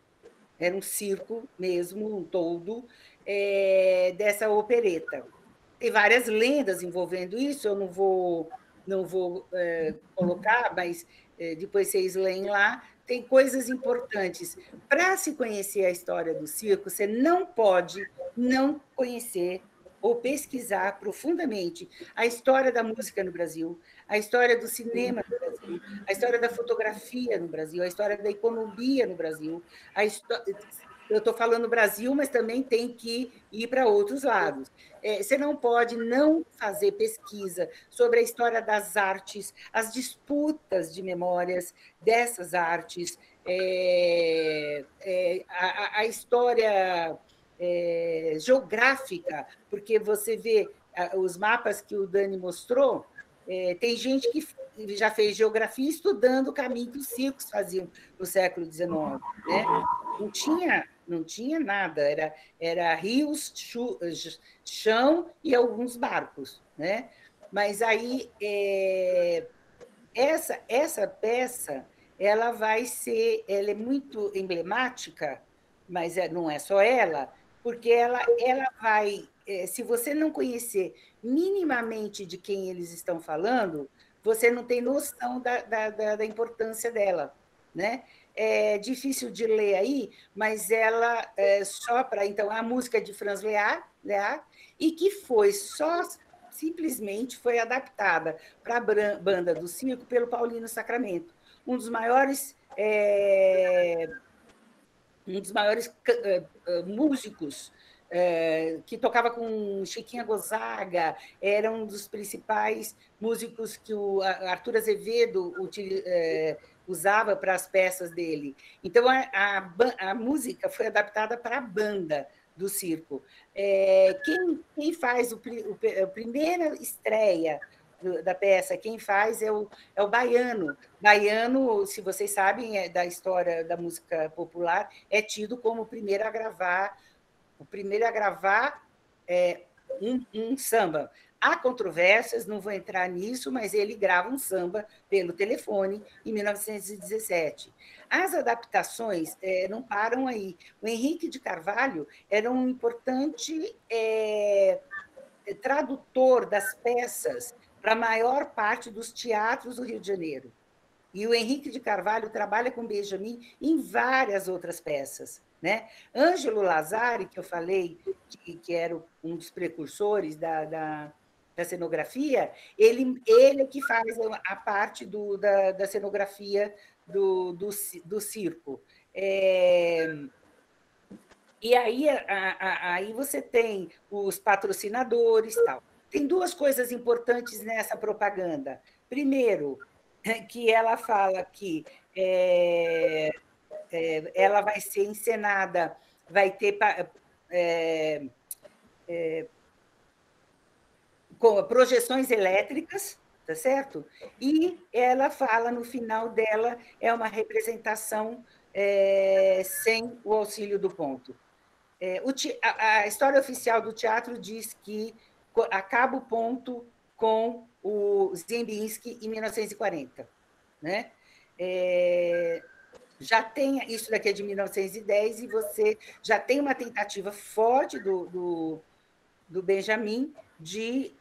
era um circo mesmo, um toldo, dessa opereta. Tem várias lendas envolvendo isso, eu não vou colocar, mas depois vocês leem lá. Tem coisas importantes. Para se conhecer a história do circo, você não pode não conhecer ou pesquisar profundamente a história da música no Brasil, a história do cinema no Brasil, a história da fotografia no Brasil, a história da economia no Brasil. Eu estou falando Brasil, mas também tem que ir para outros lados. Você não pode não fazer pesquisa sobre a história das artes, as disputas de memórias dessas artes, a história geográfica, porque você vê os mapas que o Dani mostrou, tem gente que já fez geografia estudando o caminho que os circos faziam no século XIX. Né? Não tinha nada, era rios, chão e alguns barcos. Né? Mas aí, essa peça ela é muito emblemática, mas não é só ela, porque ela vai, se você não conhecer minimamente de quem eles estão falando, você não tem noção da importância dela. Né? É difícil de ler aí, mas ela só para. Então, a música de Franz Lear, e que simplesmente foi adaptada para a banda do circo pelo Paulino Sacramento, um dos maiores músicos que tocava com Chiquinha Gonzaga, era um dos principais músicos que o Arthur Azevedo usava para as peças dele. Então, a música foi adaptada para a banda do circo. Quem faz a primeira estreia da peça, quem faz é o Baiano. Baiano, se vocês sabem da história da música popular, é tido como o primeiro a gravar um samba. Há controvérsias, não vou entrar nisso, mas ele grava um samba pelo telefone em 1917. As adaptações não param aí. O Henrique de Carvalho era um importante tradutor das peças para a maior parte dos teatros do Rio de Janeiro. E o Henrique de Carvalho trabalha com Benjamin em várias outras peças. Né? Ângelo Lazari, que eu falei que era um dos precursores da cenografia, ele é que faz a parte da cenografia do circo. E aí você tem os patrocinadores e tal. Tem duas coisas importantes nessa propaganda. Primeiro, que ela fala que ela vai ser encenada, vai ter com projeções elétricas, tá certo? E ela fala, no final dela, é uma representação sem o auxílio do ponto. A história oficial do teatro diz que acaba o ponto com o Ziembinski em 1940. Né? Já tem, isso daqui é de 1910, e você já tem uma tentativa forte do Benjamin de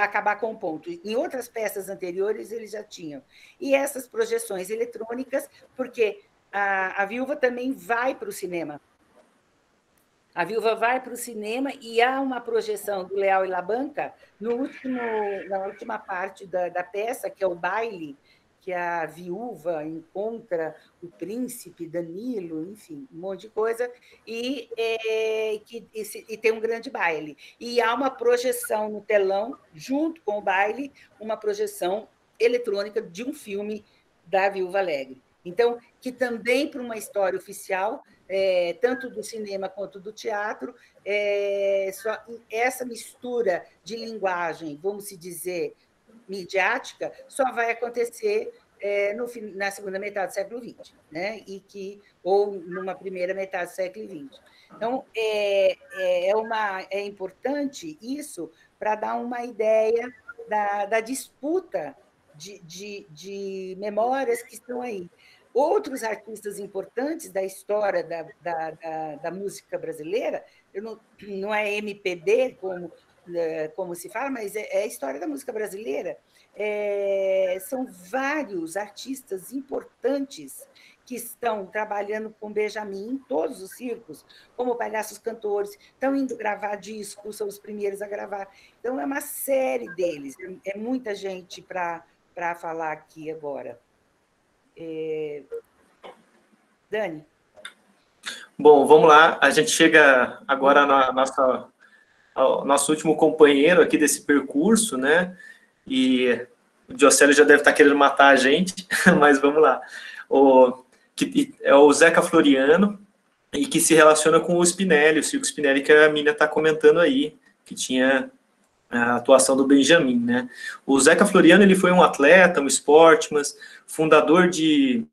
acabar com o ponto. Em outras peças anteriores, eles já tinham. E essas projeções eletrônicas, porque a Viúva também vai para o cinema. A Viúva vai para o cinema e há uma projeção do Leal e Labanca na última parte da peça, que é o baile, que a viúva encontra o príncipe Danilo, enfim, um monte de coisa, e tem um grande baile. E há uma projeção no telão, junto com o baile, uma projeção eletrônica de um filme da Viúva Alegre. Então, que também, para uma história oficial, tanto do cinema quanto do teatro, essa mistura de linguagem, vamos dizer, midiática, só vai acontecer na segunda metade do século XX, né? Ou numa primeira metade do século XX. Então, é importante isso para dar uma ideia da disputa de memórias que estão aí. Outros artistas importantes da história da música brasileira, não é MPB como se fala, mas é a história da música brasileira. São vários artistas importantes que estão trabalhando com Benjamin em todos os circos, como palhaços cantores, estão indo gravar discos, são os primeiros a gravar. Então, é uma série deles, é muita gente para falar aqui agora. Dani? Bom, vamos lá. A gente chega agora ao nosso último companheiro aqui desse percurso, né? E o Diocélio já deve estar querendo matar a gente, mas vamos lá. É o Zeca Floriano, e que se relaciona com o Spinelli, o Circo Spinelli, que a Mina está comentando aí, que tinha a atuação do Benjamin, né? O Zeca Floriano, ele foi um atleta, um sportman, fundador de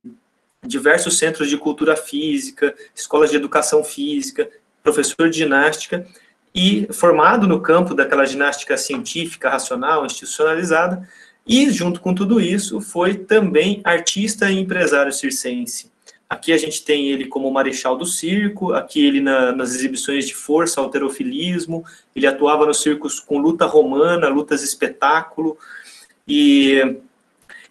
diversos centros de cultura física, escolas de educação física, professor de ginástica, e formado no campo daquela ginástica científica, racional, institucionalizada, e, junto com tudo isso, foi também artista e empresário circense. Aqui a gente tem ele como marechal do circo, aqui ele nas exibições de força, halterofilismo, ele atuava nos circos com luta romana, lutas espetáculo, e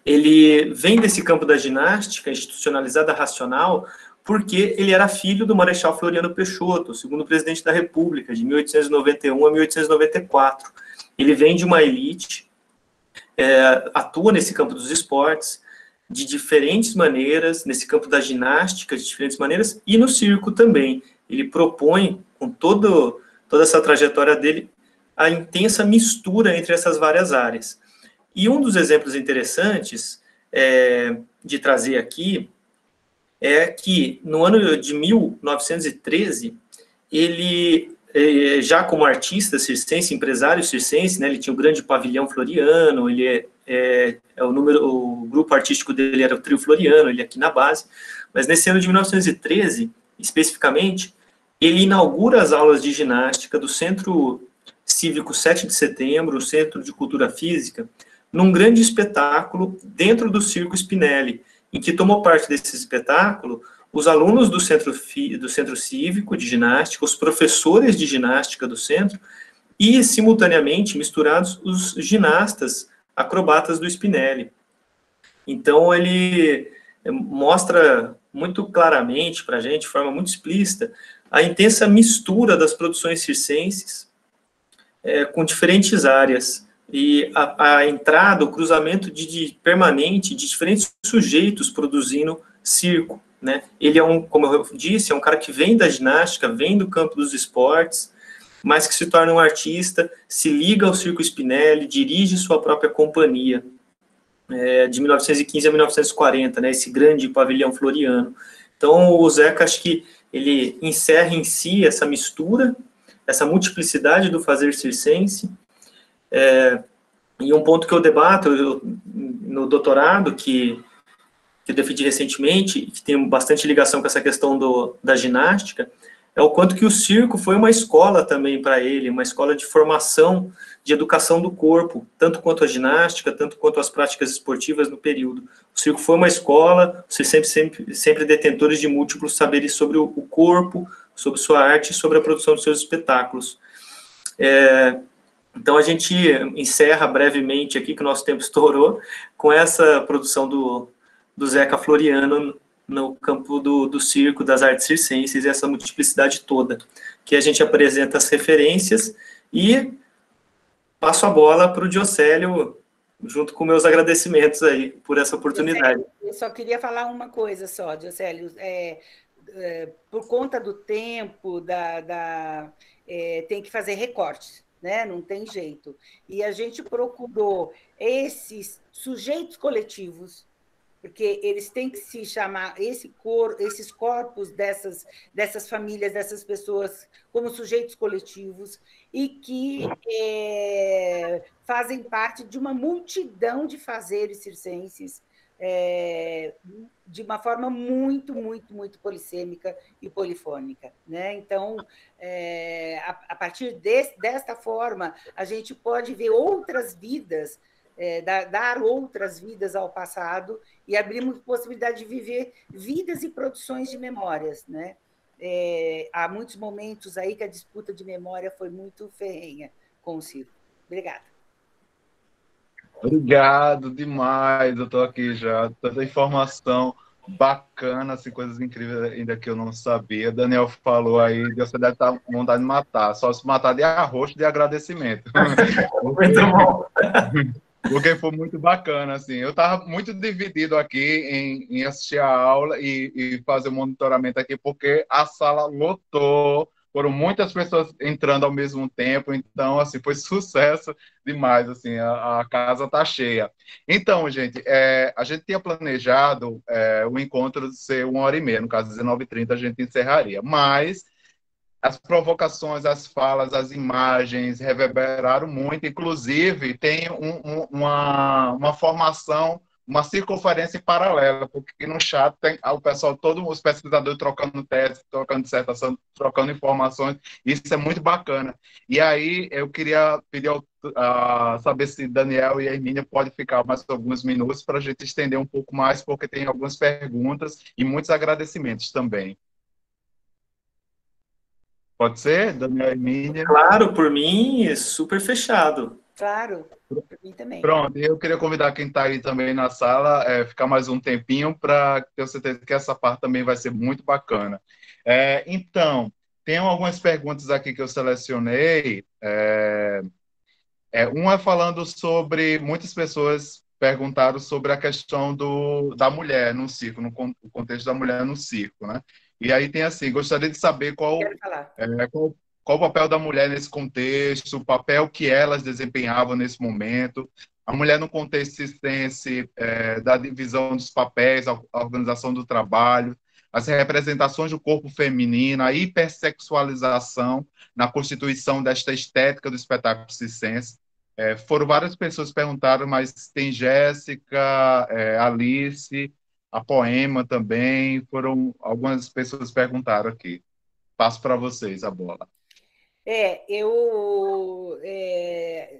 ele vem desse campo da ginástica institucionalizada racional porque ele era filho do Marechal Floriano Peixoto, o segundo presidente da República, de 1891 a 1894. Ele vem de uma elite, atua nesse campo dos esportes, de diferentes maneiras, nesse campo da ginástica, de diferentes maneiras, e no circo também. Ele propõe, com toda essa trajetória dele, a intensa mistura entre essas várias áreas. E um dos exemplos interessantes de trazer aqui é que, no ano de 1913, ele, já como artista circense, empresário circense, né, ele tinha o grande pavilhão Floriano, ele o grupo artístico dele era o Trio Floriano, ele aqui na base, mas nesse ano de 1913, especificamente, ele inaugura as aulas de ginástica do Centro Cívico 7 de Setembro, o Centro de Cultura Física, num grande espetáculo dentro do Circo Spinelli, em que tomou parte desse espetáculo os alunos do Centro Cívico de Ginástica, os professores de ginástica do centro, e, simultaneamente, misturados os ginastas acrobatas do Spinelli. Então, ele mostra muito claramente para a gente, de forma muito explícita, a intensa mistura das produções circenses com diferentes áreas, e a entrada, o cruzamento permanente de diferentes sujeitos produzindo circo, né? Ele como eu disse, é um cara que vem da ginástica, vem do campo dos esportes, mas que se torna um artista, se liga ao Circo Spinelli, dirige sua própria companhia, de 1915 a 1940, né, esse grande pavilhão Floriano. Então, o Zeca, acho que ele encerra em si essa mistura, essa multiplicidade do fazer circense, e um ponto que eu debato no doutorado, que eu defendi recentemente, que tem bastante ligação com essa questão da ginástica, é o quanto que o circo foi uma escola também para ele, uma escola de formação, de educação do corpo, tanto quanto a ginástica, tanto quanto as práticas esportivas no período. O circo foi uma escola, vocês sempre detentores de múltiplos saberes sobre o corpo, sobre sua arte e sobre a produção dos seus espetáculos. Então, a gente encerra brevemente aqui, que o nosso tempo estourou, com essa produção do Zeca Floriano no campo do circo, das artes circenses, e essa multiplicidade toda, que a gente apresenta as referências, e passo a bola para o Diocélio, junto com meus agradecimentos aí por essa oportunidade. Eu só queria falar uma coisa só, Diocélio, por conta do tempo, tem que fazer recortes, né? Não tem jeito. E a gente procurou esses sujeitos coletivos, porque eles têm que se chamar, esses corpos dessas famílias, dessas pessoas, como sujeitos coletivos, e que fazem parte de uma multidão de fazeres circenses de uma forma muito, muito, muito polissêmica e polifônica, né? Então, a partir desta forma, a gente pode ver outras vidas, dar outras vidas ao passado e abrir possibilidade de viver vidas e produções de memórias, né? Há muitos momentos aí que a disputa de memória foi muito ferrenha com o circo. Obrigada. Obrigado demais, eu estou aqui já, tanta informação bacana, assim, coisas incríveis ainda que eu não sabia. Daniel falou aí, você deve estar com vontade de matar, só se matar de arroz de agradecimento. Muito bom. Porque foi muito bacana, assim. Eu estava muito dividido aqui em assistir a aula e fazer o monitoramento aqui, porque a sala lotou, foram muitas pessoas entrando ao mesmo tempo, então, assim, foi sucesso demais, assim, a casa está cheia. Então, gente, a gente tinha planejado o encontro ser 1h30, no caso, 19h30 a gente encerraria, mas as provocações, as falas, as imagens reverberaram muito. Inclusive, tem uma formação, uma circunferência paralela, porque no chat tem o pessoal, todos os pesquisadores trocando tese, trocando dissertação, trocando informações. Isso é muito bacana. E aí, eu queria pedir saber se Daniel e a Hermínia podem ficar mais alguns minutos para a gente estender um pouco mais, porque tem algumas perguntas e muitos agradecimentos também. Pode ser, Daniel e Hermínia? Claro, por mim, super fechado. Claro, para mim também. Pronto, eu queria convidar quem está aí também na sala, ficar mais um tempinho para ter certeza que essa parte também vai ser muito bacana. Então, tem algumas perguntas aqui que eu selecionei. Uma é falando sobre, muitas pessoas perguntaram sobre a questão da mulher no circo, o contexto da mulher no circo, né? E aí tem assim, gostaria de saber Quero falar. qual o papel da mulher nesse contexto, o papel que elas desempenhavam nesse momento, a mulher no contexto circense, da divisão dos papéis, a organização do trabalho, as representações do corpo feminino, a hipersexualização na constituição desta estética do espetáculo circense. Foram várias pessoas que perguntaram, mas tem Jéssica, Alice, a Poema também, foram algumas pessoas que perguntaram aqui. Passo para vocês a bola.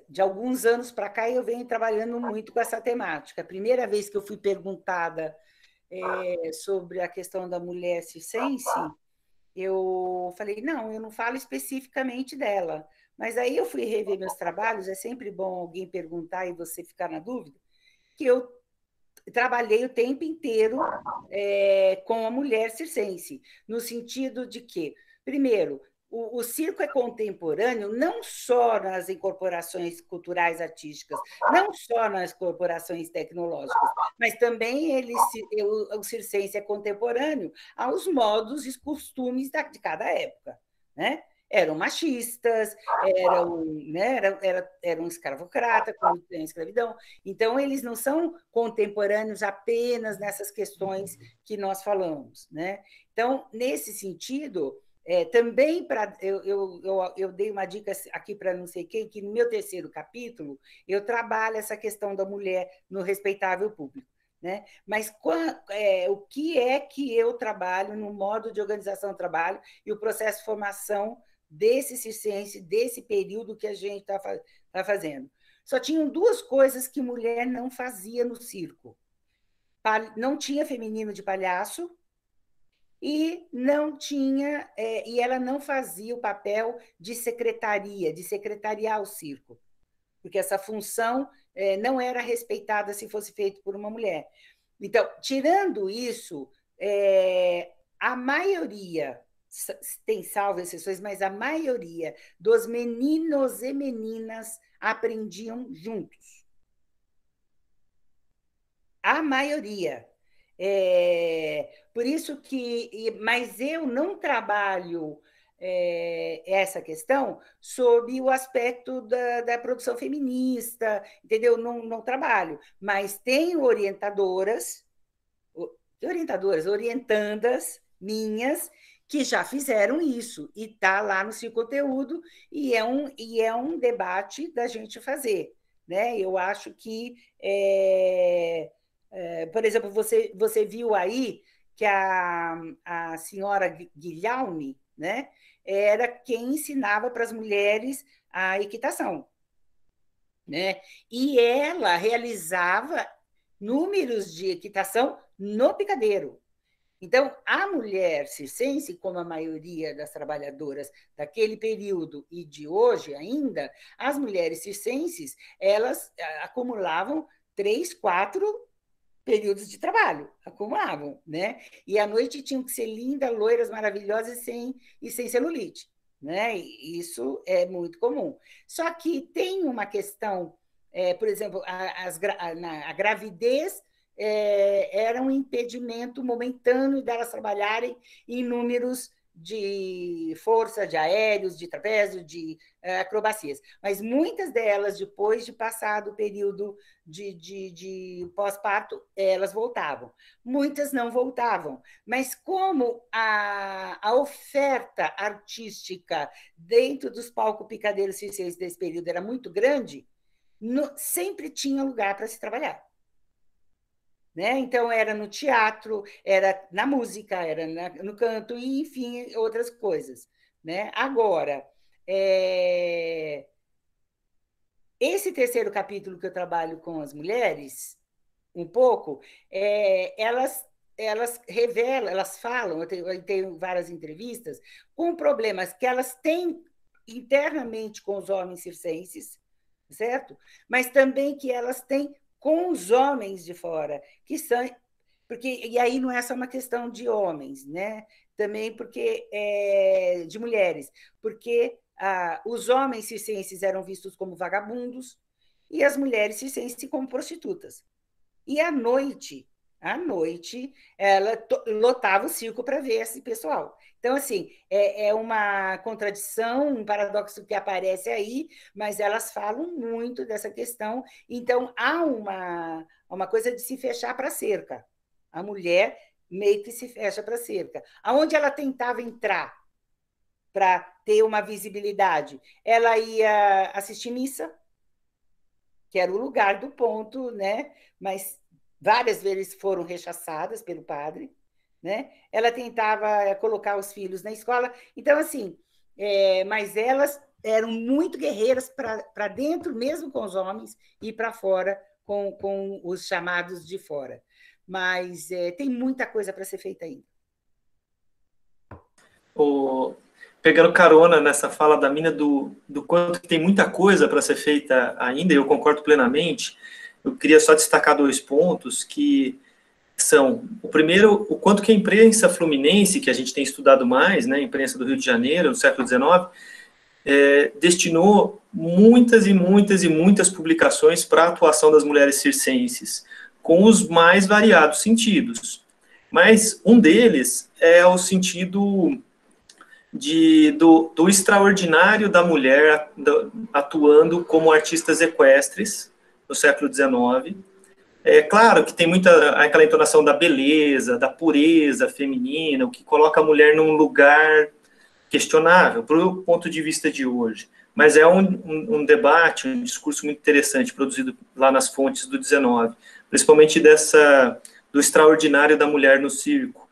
De alguns anos para cá, eu venho trabalhando muito com essa temática. A primeira vez que eu fui perguntada sobre a questão da mulher circense, eu falei, não, eu não falo especificamente dela. Mas aí eu fui rever meus trabalhos, é sempre bom alguém perguntar e você ficar na dúvida, que eu trabalhei o tempo inteiro com a mulher circense, no sentido de que, primeiro, o circo é contemporâneo não só nas incorporações culturais artísticas, não só nas incorporações tecnológicas, mas também o circense é contemporâneo aos modos e costumes de cada época, né? Eram machistas, eram escravocratas, como tem a escravidão. Então, eles não são contemporâneos apenas nessas questões que nós falamos, né? Então, nesse sentido, também eu dei uma dica aqui para não sei quem, que no meu terceiro capítulo eu trabalho essa questão da mulher no respeitável público. Né? Mas o que é que eu trabalho no modo de organização do trabalho e o processo de formação desse circense, desse período que a gente está fazendo? Só tinham duas coisas que mulher não fazia no circo. Não tinha feminino de palhaço e não tinha, e ela não fazia o papel de secretaria, de secretariar o circo, porque essa função não era respeitada se fosse feito por uma mulher. Então, tirando isso, a maioria, tem salvo exceções, mas a maioria dos meninos e meninas aprendiam juntos. A maioria. Por isso que... Mas eu não trabalho essa questão sob o aspecto da produção feminista, entendeu? Não trabalho, mas tenho orientadoras, orientandas minhas, que já fizeram isso, e está lá no seu conteúdo, e é um debate da gente fazer. Né? Eu acho que Por exemplo, você viu aí que a senhora Guilherme, né, era quem ensinava para as mulheres a equitação, né? E ela realizava números de equitação no picadeiro. Então, a mulher circense, como a maioria das trabalhadoras daquele período e de hoje ainda, as mulheres circenses, elas acumulavam 3, 4 períodos de trabalho, acumulavam, né? E à noite tinham que ser lindas, loiras, maravilhosas e sem celulite, né? E isso é muito comum. Só que tem uma questão, por exemplo, a gravidez era um impedimento momentâneo delas trabalharem em números de força, de aéreos, de trapézio, de acrobacias. Mas muitas delas, depois de passado o período de pós-parto, elas voltavam. Muitas não voltavam. Mas como a oferta artística dentro dos palcos picadeiros circenses desse período era muito grande, sempre tinha lugar para se trabalhar. Né? Então, era no teatro, era na música, era no canto, e, enfim, outras coisas. Né? Agora, esse terceiro capítulo que eu trabalho com as mulheres, um pouco, elas revelam, elas falam, eu tenho várias entrevistas, com problemas que elas têm internamente com os homens circenses, certo? Mas também que elas têm com os homens de fora, que são... e aí não é só uma questão de homens, né? Também porque de mulheres, porque os homens circenses eram vistos como vagabundos e as mulheres circenses como prostitutas. E à noite, ela lotava o circo para ver esse pessoal. Então, assim, é uma contradição, um paradoxo que aparece aí, mas elas falam muito dessa questão. Então, há uma coisa de se fechar para a cerca. A mulher meio que se fecha para a cerca. Aonde ela tentava entrar para ter uma visibilidade? Ela ia assistir missa, que era o lugar do ponto, né? Mas várias vezes foram rechaçadas pelo padre, né? Ela tentava colocar os filhos na escola. Então, assim, mas elas eram muito guerreiras para dentro, mesmo com os homens, e para fora, com os chamados de fora. Mas tem muita coisa para ser feita ainda. Pegando carona nessa fala da Mina do quanto que tem muita coisa para ser feita ainda, e eu concordo plenamente, eu queria só destacar 2 pontos, que são, o primeiro, o quanto que a imprensa fluminense, que a gente tem estudado mais, né, a imprensa do Rio de Janeiro, no século XIX, destinou muitas e muitas e muitas publicações para a atuação das mulheres circenses, com os mais variados sentidos. Mas um deles é o sentido do extraordinário da mulher atuando como artistas equestres no século XIX. É claro que tem muita aquela entonação da beleza, da pureza feminina, o que coloca a mulher num lugar questionável, para o ponto de vista de hoje. Mas é um debate, um discurso muito interessante, produzido lá nas fontes do XIX, principalmente do extraordinário da mulher no circo.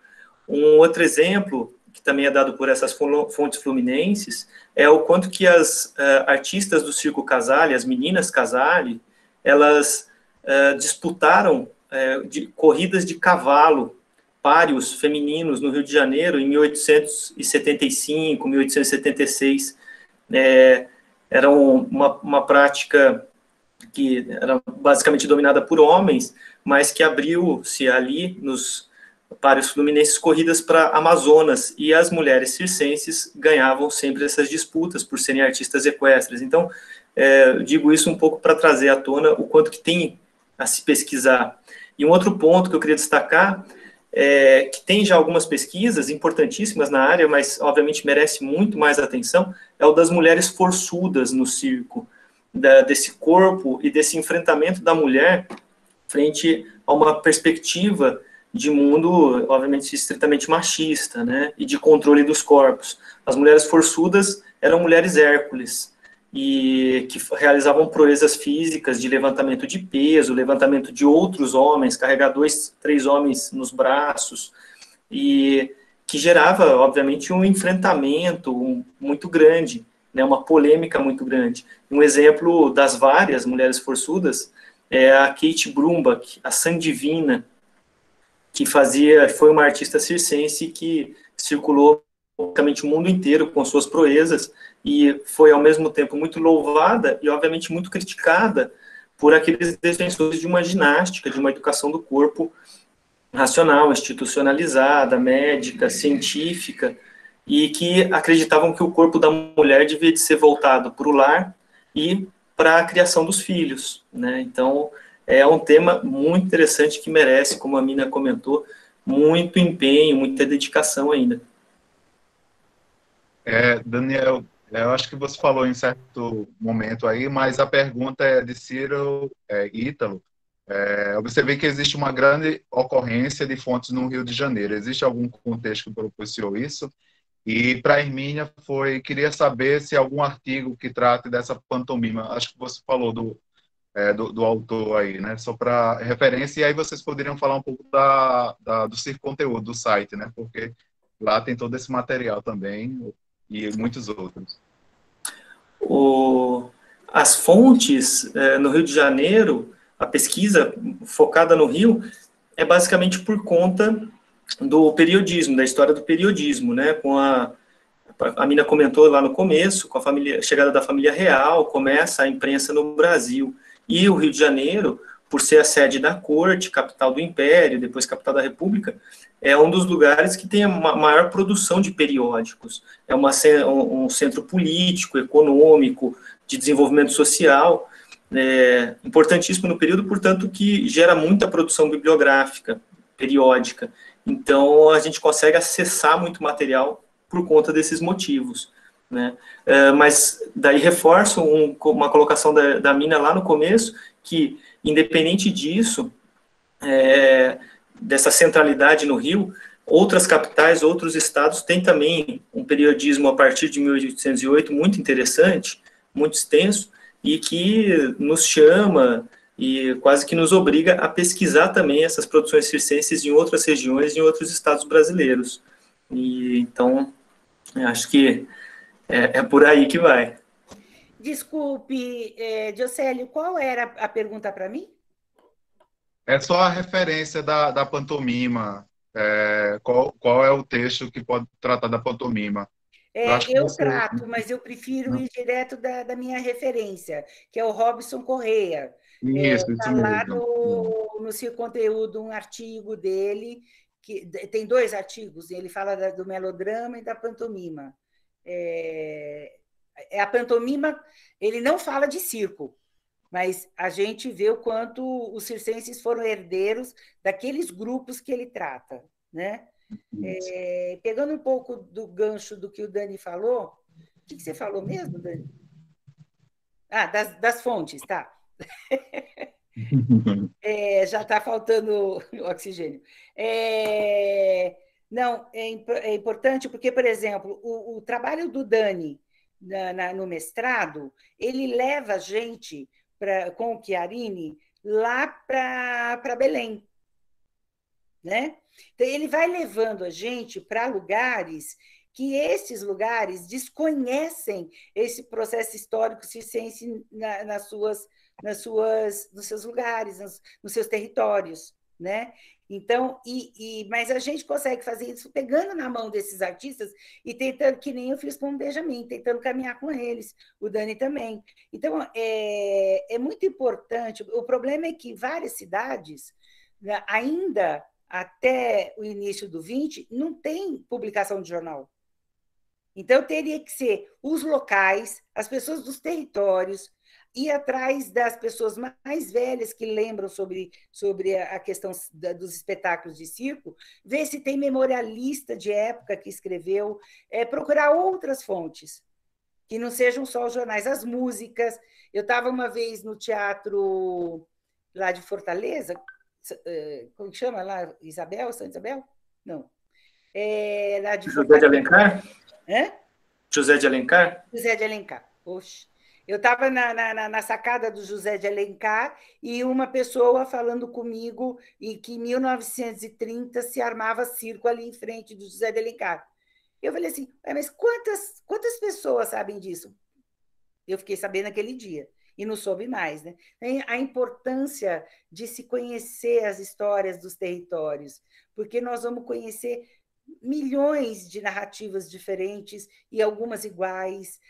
Um outro exemplo, que também é dado por essas fontes fluminenses, é o quanto que as artistas do circo Casale, as meninas Casale, elas disputaram corridas de cavalo, páreos femininos no Rio de Janeiro em 1875, 1876. Era uma prática que era basicamente dominada por homens, mas que abriu-se ali nos páreos fluminenses corridas para Amazonas, e as mulheres circenses ganhavam sempre essas disputas por serem artistas equestres. Então, eu digo isso um pouco para trazer à tona o quanto que tem a se pesquisar. E um outro ponto que eu queria destacar que tem já algumas pesquisas importantíssimas na área, mas obviamente merece muito mais atenção, é o das mulheres forçudas no circo, desse corpo e desse enfrentamento da mulher frente a uma perspectiva de mundo, obviamente, estritamente machista, né, e de controle dos corpos. As mulheres forçudas eram mulheres Hércules, e que realizavam proezas físicas de levantamento de peso, levantamento de outros homens, carregar 2, 3 homens nos braços, e que gerava, obviamente, um enfrentamento muito grande, né, uma polêmica muito grande. Um exemplo das várias mulheres forçudas é a Kate Brumbach, a Sandivina, que foi uma artista circense que circulou praticamente o mundo inteiro com suas proezas e foi, ao mesmo tempo, muito louvada e, obviamente, muito criticada por aqueles defensores de uma ginástica, de uma educação do corpo racional, institucionalizada, médica, científica, e que acreditavam que o corpo da mulher devia de ser voltado para o lar e para a criação dos filhos, né? Então, é um tema muito interessante que merece, como a Mina comentou, muito empenho, muita dedicação ainda. Daniel, eu acho que você falou em certo momento aí, mas a pergunta é de Ciro Ítalo. Observei que existe uma grande ocorrência de fontes no Rio de Janeiro. Existe algum contexto que propiciou isso? E para a Hermínia queria saber se algum artigo que trate dessa pantomima, acho que você falou do autor aí, né? Só para referência, e aí vocês poderiam falar um pouco do Circo Conteúdo, do site, né? Porque lá tem todo esse material também e muitos outros. As fontes no Rio de Janeiro, a pesquisa focada no Rio, é basicamente por conta do periodismo, da história do periodismo, né? A Mina comentou lá no começo, com a chegada da família real, começa a imprensa no Brasil. E o Rio de Janeiro, por ser a sede da corte, capital do Império, depois capital da República, é um dos lugares que tem a maior produção de periódicos. É um centro político, econômico, de desenvolvimento social, importantíssimo no período, portanto, que gera muita produção bibliográfica, periódica. Então, a gente consegue acessar muito material por conta desses motivos, né? Mas daí reforço uma colocação da Mina lá no começo, que independente disso, dessa centralidade no Rio, outras capitais, outros estados têm também um periodismo a partir de 1808 muito interessante, muito extenso, e que nos chama e quase que nos obriga a pesquisar também essas produções circenses em outras regiões, em outros estados brasileiros. E então, acho que é por aí que vai. Desculpe, Diocélio, qual era a pergunta para mim? É só a referência da pantomima. Qual é o texto que pode tratar da pantomima? Eu trato, mas eu prefiro ir direto da minha referência, que é o Robson Correia. Isso Lá mesmo. no seu conteúdo, um artigo dele, que tem 2 artigos, ele fala do melodrama e da pantomima. A pantomima, ele não fala de circo, mas a gente vê o quanto os circenses foram herdeiros daqueles grupos que ele trata, né? Pegando um pouco do gancho do que o Dani falou, o que você falou mesmo, Dani? Das fontes, tá. Já está faltando oxigênio. Não, é importante porque, por exemplo, o trabalho do Dani no mestrado, ele leva a gente, com o Chiarini, lá para Belém, né? Então, ele vai levando a gente para lugares que esses lugares desconhecem esse processo histórico circense nos seus lugares, nos seus territórios, né? Então, mas a gente consegue fazer isso pegando na mão desses artistas e tentando, que nem eu fiz com o Benjamin, tentando caminhar com eles, o Dani também. Então, é muito importante. O problema é que várias cidades, ainda até o início do 20, não tem publicação de jornal. Então, teria que ser os locais, as pessoas dos territórios, ir atrás das pessoas mais velhas que lembram sobre a questão dos espetáculos de circo, ver se tem memorialista de época que escreveu, procurar outras fontes, que não sejam só os jornais, as músicas. Eu estava uma vez no teatro lá de Fortaleza, como que chama lá? Santa Isabel? Não. Lá de José de Alencar? Hã? José de Alencar? José de Alencar. Oxe. Eu estava na sacada do José de Alencar e uma pessoa falando comigo e que em 1930 se armava circo ali em frente do José de Alencar. Eu falei assim, mas quantas pessoas sabem disso? Eu fiquei sabendo naquele dia e não soube mais, né? A importância de se conhecer as histórias dos territórios, porque nós vamos conhecer milhões de narrativas diferentes e algumas iguais.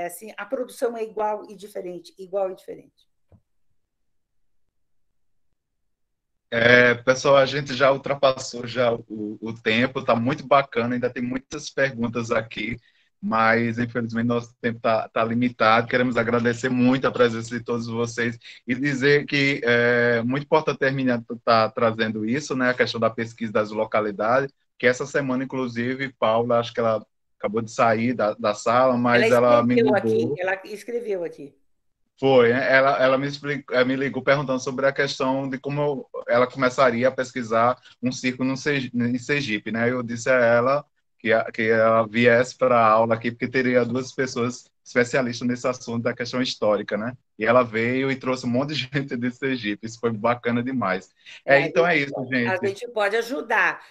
Assim, a produção é igual e diferente, igual e diferente. Pessoal, a gente já ultrapassou já o tempo, está muito bacana, ainda tem muitas perguntas aqui, mas infelizmente nosso tempo tá limitado. Queremos agradecer muito a presença de todos vocês e dizer que é muito importante terminar tá trazendo isso, né, a questão da pesquisa das localidades, que essa semana, inclusive, Paula, acho que ela acabou de sair da sala, mas ela me ligou. Ela escreveu aqui. Foi, né? Ela me ligou perguntando sobre a questão de como ela começaria a pesquisar um circo no em Sergipe, né? Eu disse a ela que ela viesse para a aula aqui, porque teria duas pessoas especialistas nesse assunto da questão histórica, né? E ela veio e trouxe um monte de gente de Sergipe, isso foi bacana demais. Então é isso, A gente. gente pode ajudar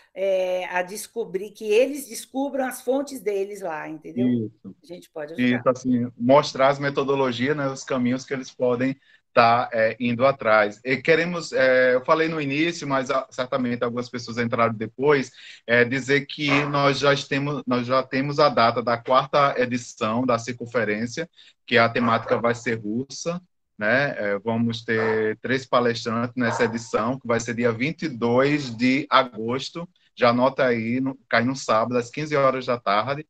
a descobrir, que eles descubram as fontes deles lá, entendeu? Isso. A gente pode ajudar. Isso, assim, mostrar as metodologias, né, os caminhos que eles podem estar indo atrás. E queremos, eu falei no início, mas certamente algumas pessoas entraram depois, dizer que nós já temos a data da quarta edição da circunferência, que a temática vai ser russa, né? Vamos ter 3 palestrantes nessa edição, que vai ser dia 22 de agosto. Já anota aí, cai no sábado, às 15 horas da tarde.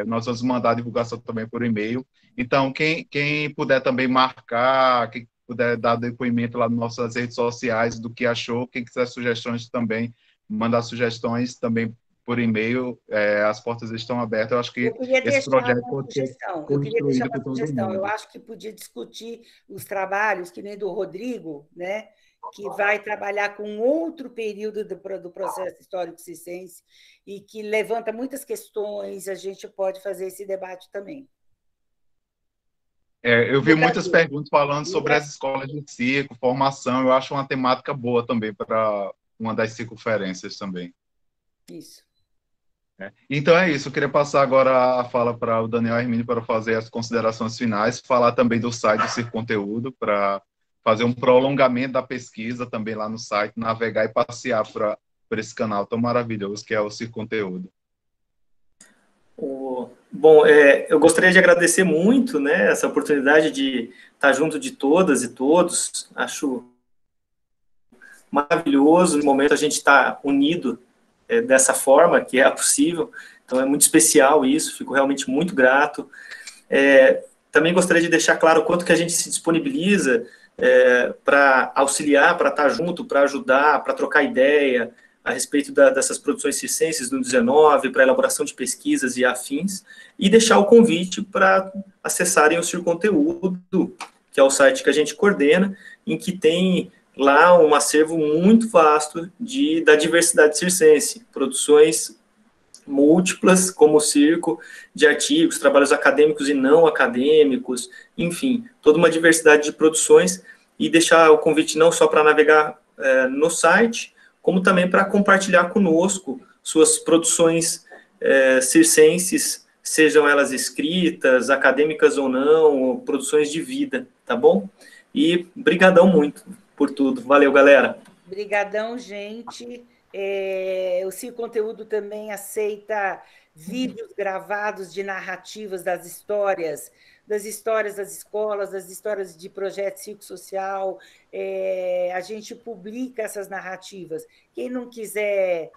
Nós vamos mandar a divulgação também por e-mail. Então, quem puder também marcar, quem puder dar depoimento lá nas nossas redes sociais do que achou, quem quiser sugestões também, mandar sugestões também por e-mail, as portas estão abertas. Eu acho que esse projeto pode ser Eu queria deixar construído uma por todo sugestão. Eu mundo. acho que podia discutir os trabalhos, que nem do Rodrigo, né? Que vai trabalhar com outro período do processo histórico-circense e que levanta muitas questões. A gente pode fazer esse debate também. Eu vi muitas perguntas falando sobre as escolas de circo, formação. Eu acho uma temática boa também para uma das circunferências também. Isso. Então é isso, eu queria passar agora a fala para o Daniel Hermínio para fazer as considerações finais, falar também do site do Circo Conteúdo, para fazer um prolongamento da pesquisa também lá no site, navegar e passear por esse canal tão maravilhoso que é o Circo Conteúdo. Bom, eu gostaria de agradecer muito, né, essa oportunidade de estar junto de todas e todos. Acho maravilhoso no momento a gente estar unido dessa forma, que é possível. Então é muito especial isso, fico realmente muito grato. Também gostaria de deixar claro o quanto que a gente se disponibiliza para auxiliar, para estar junto, para ajudar, para trocar ideia a respeito dessas produções circenses no 19, para elaboração de pesquisas e afins, e deixar o convite para acessarem o Circo Conteúdo, que é o site que a gente coordena, em que tem lá um acervo muito vasto da diversidade circense, produções múltiplas, como o circo, de artigos, trabalhos acadêmicos e não acadêmicos, enfim, toda uma diversidade de produções, e deixar o convite não só para navegar no site, como também para compartilhar conosco suas produções circenses, sejam elas escritas, acadêmicas ou não, ou produções de vida, tá bom? E brigadão muito por tudo. Valeu, galera. Brigadão, gente. O Circo Conteúdo também aceita vídeos gravados de narrativas das histórias das escolas, das histórias de projeto Circo Social. A gente publica essas narrativas. Quem não quiser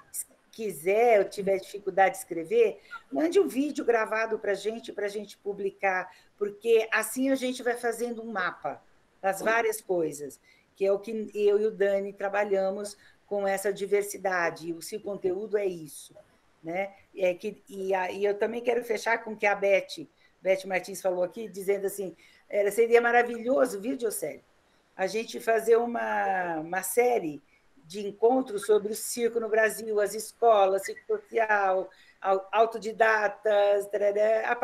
ou tiver dificuldade de escrever, mande um vídeo gravado para a gente publicar, porque assim a gente vai fazendo um mapa das várias coisas, que é o que eu e o Dani trabalhamos com essa diversidade, e o Circo Conteúdo é isso. Né? E eu também quero fechar com o que a Beth Martins falou aqui, dizendo assim, seria maravilhoso, viu, Diocélio, a gente fazer uma série de encontros sobre o circo no Brasil, as escolas, circo social, autodidatas, tarará, a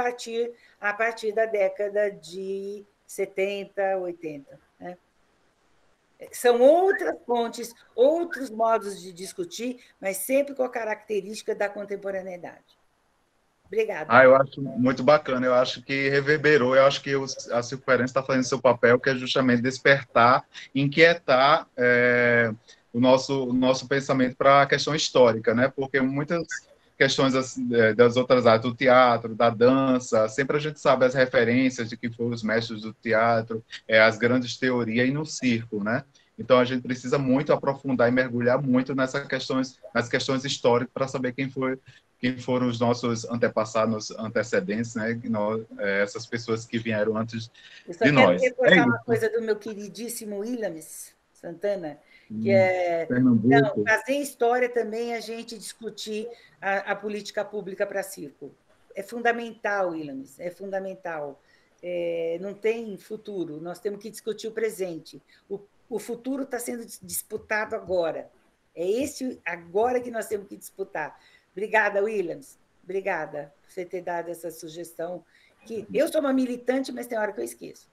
partir da década de 70, 80. Né? São outras fontes, outros modos de discutir, mas sempre com a característica da contemporaneidade. Obrigada. Eu acho muito bacana, eu acho que reverberou, eu acho que a circunferência está fazendo seu papel, que é justamente despertar, inquietar o nosso pensamento para a questão histórica, né? Porque muitas questões das outras artes, do teatro, da dança, sempre a gente sabe as referências de que foram os mestres do teatro, as grandes teorias, e no circo, né? Então, a gente precisa muito aprofundar e mergulhar muito nas questões históricas para saber quem foram os nossos antepassados, antecedentes, né? Essas pessoas que vieram antes de nós. Eu só quero reforçar uma coisa do meu queridíssimo Williams Santana, que não, fazer história também é a gente discutir a política pública para circo. É fundamental, Williams, é fundamental. Não tem futuro, nós temos que discutir o presente. O futuro está sendo disputado agora. É esse agora que nós temos que disputar. Obrigada, Williams. Obrigada por você ter dado essa sugestão. Que eu sou uma militante, mas tem hora que eu esqueço.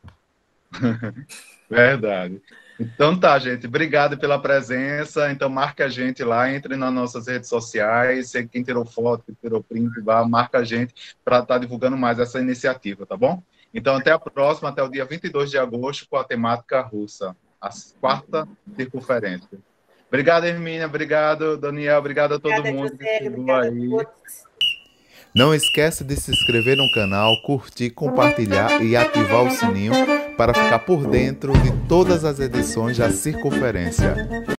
Verdade. Então tá, gente. Obrigado pela presença. Então marca a gente lá, entre nas nossas redes sociais. Quem tirou foto, quem tirou print, marca a gente para estar divulgando mais essa iniciativa, tá bom? Então até a próxima, até o dia 22 de agosto, com a temática russa, a 4ª circunferência. Obrigado, Hermínia. Obrigado, Daniel. Obrigado a todo mundo. José, obrigada a todos. Não esqueça de se inscrever no canal, curtir, compartilhar e ativar o sininho para ficar por dentro de todas as edições da Circunferência.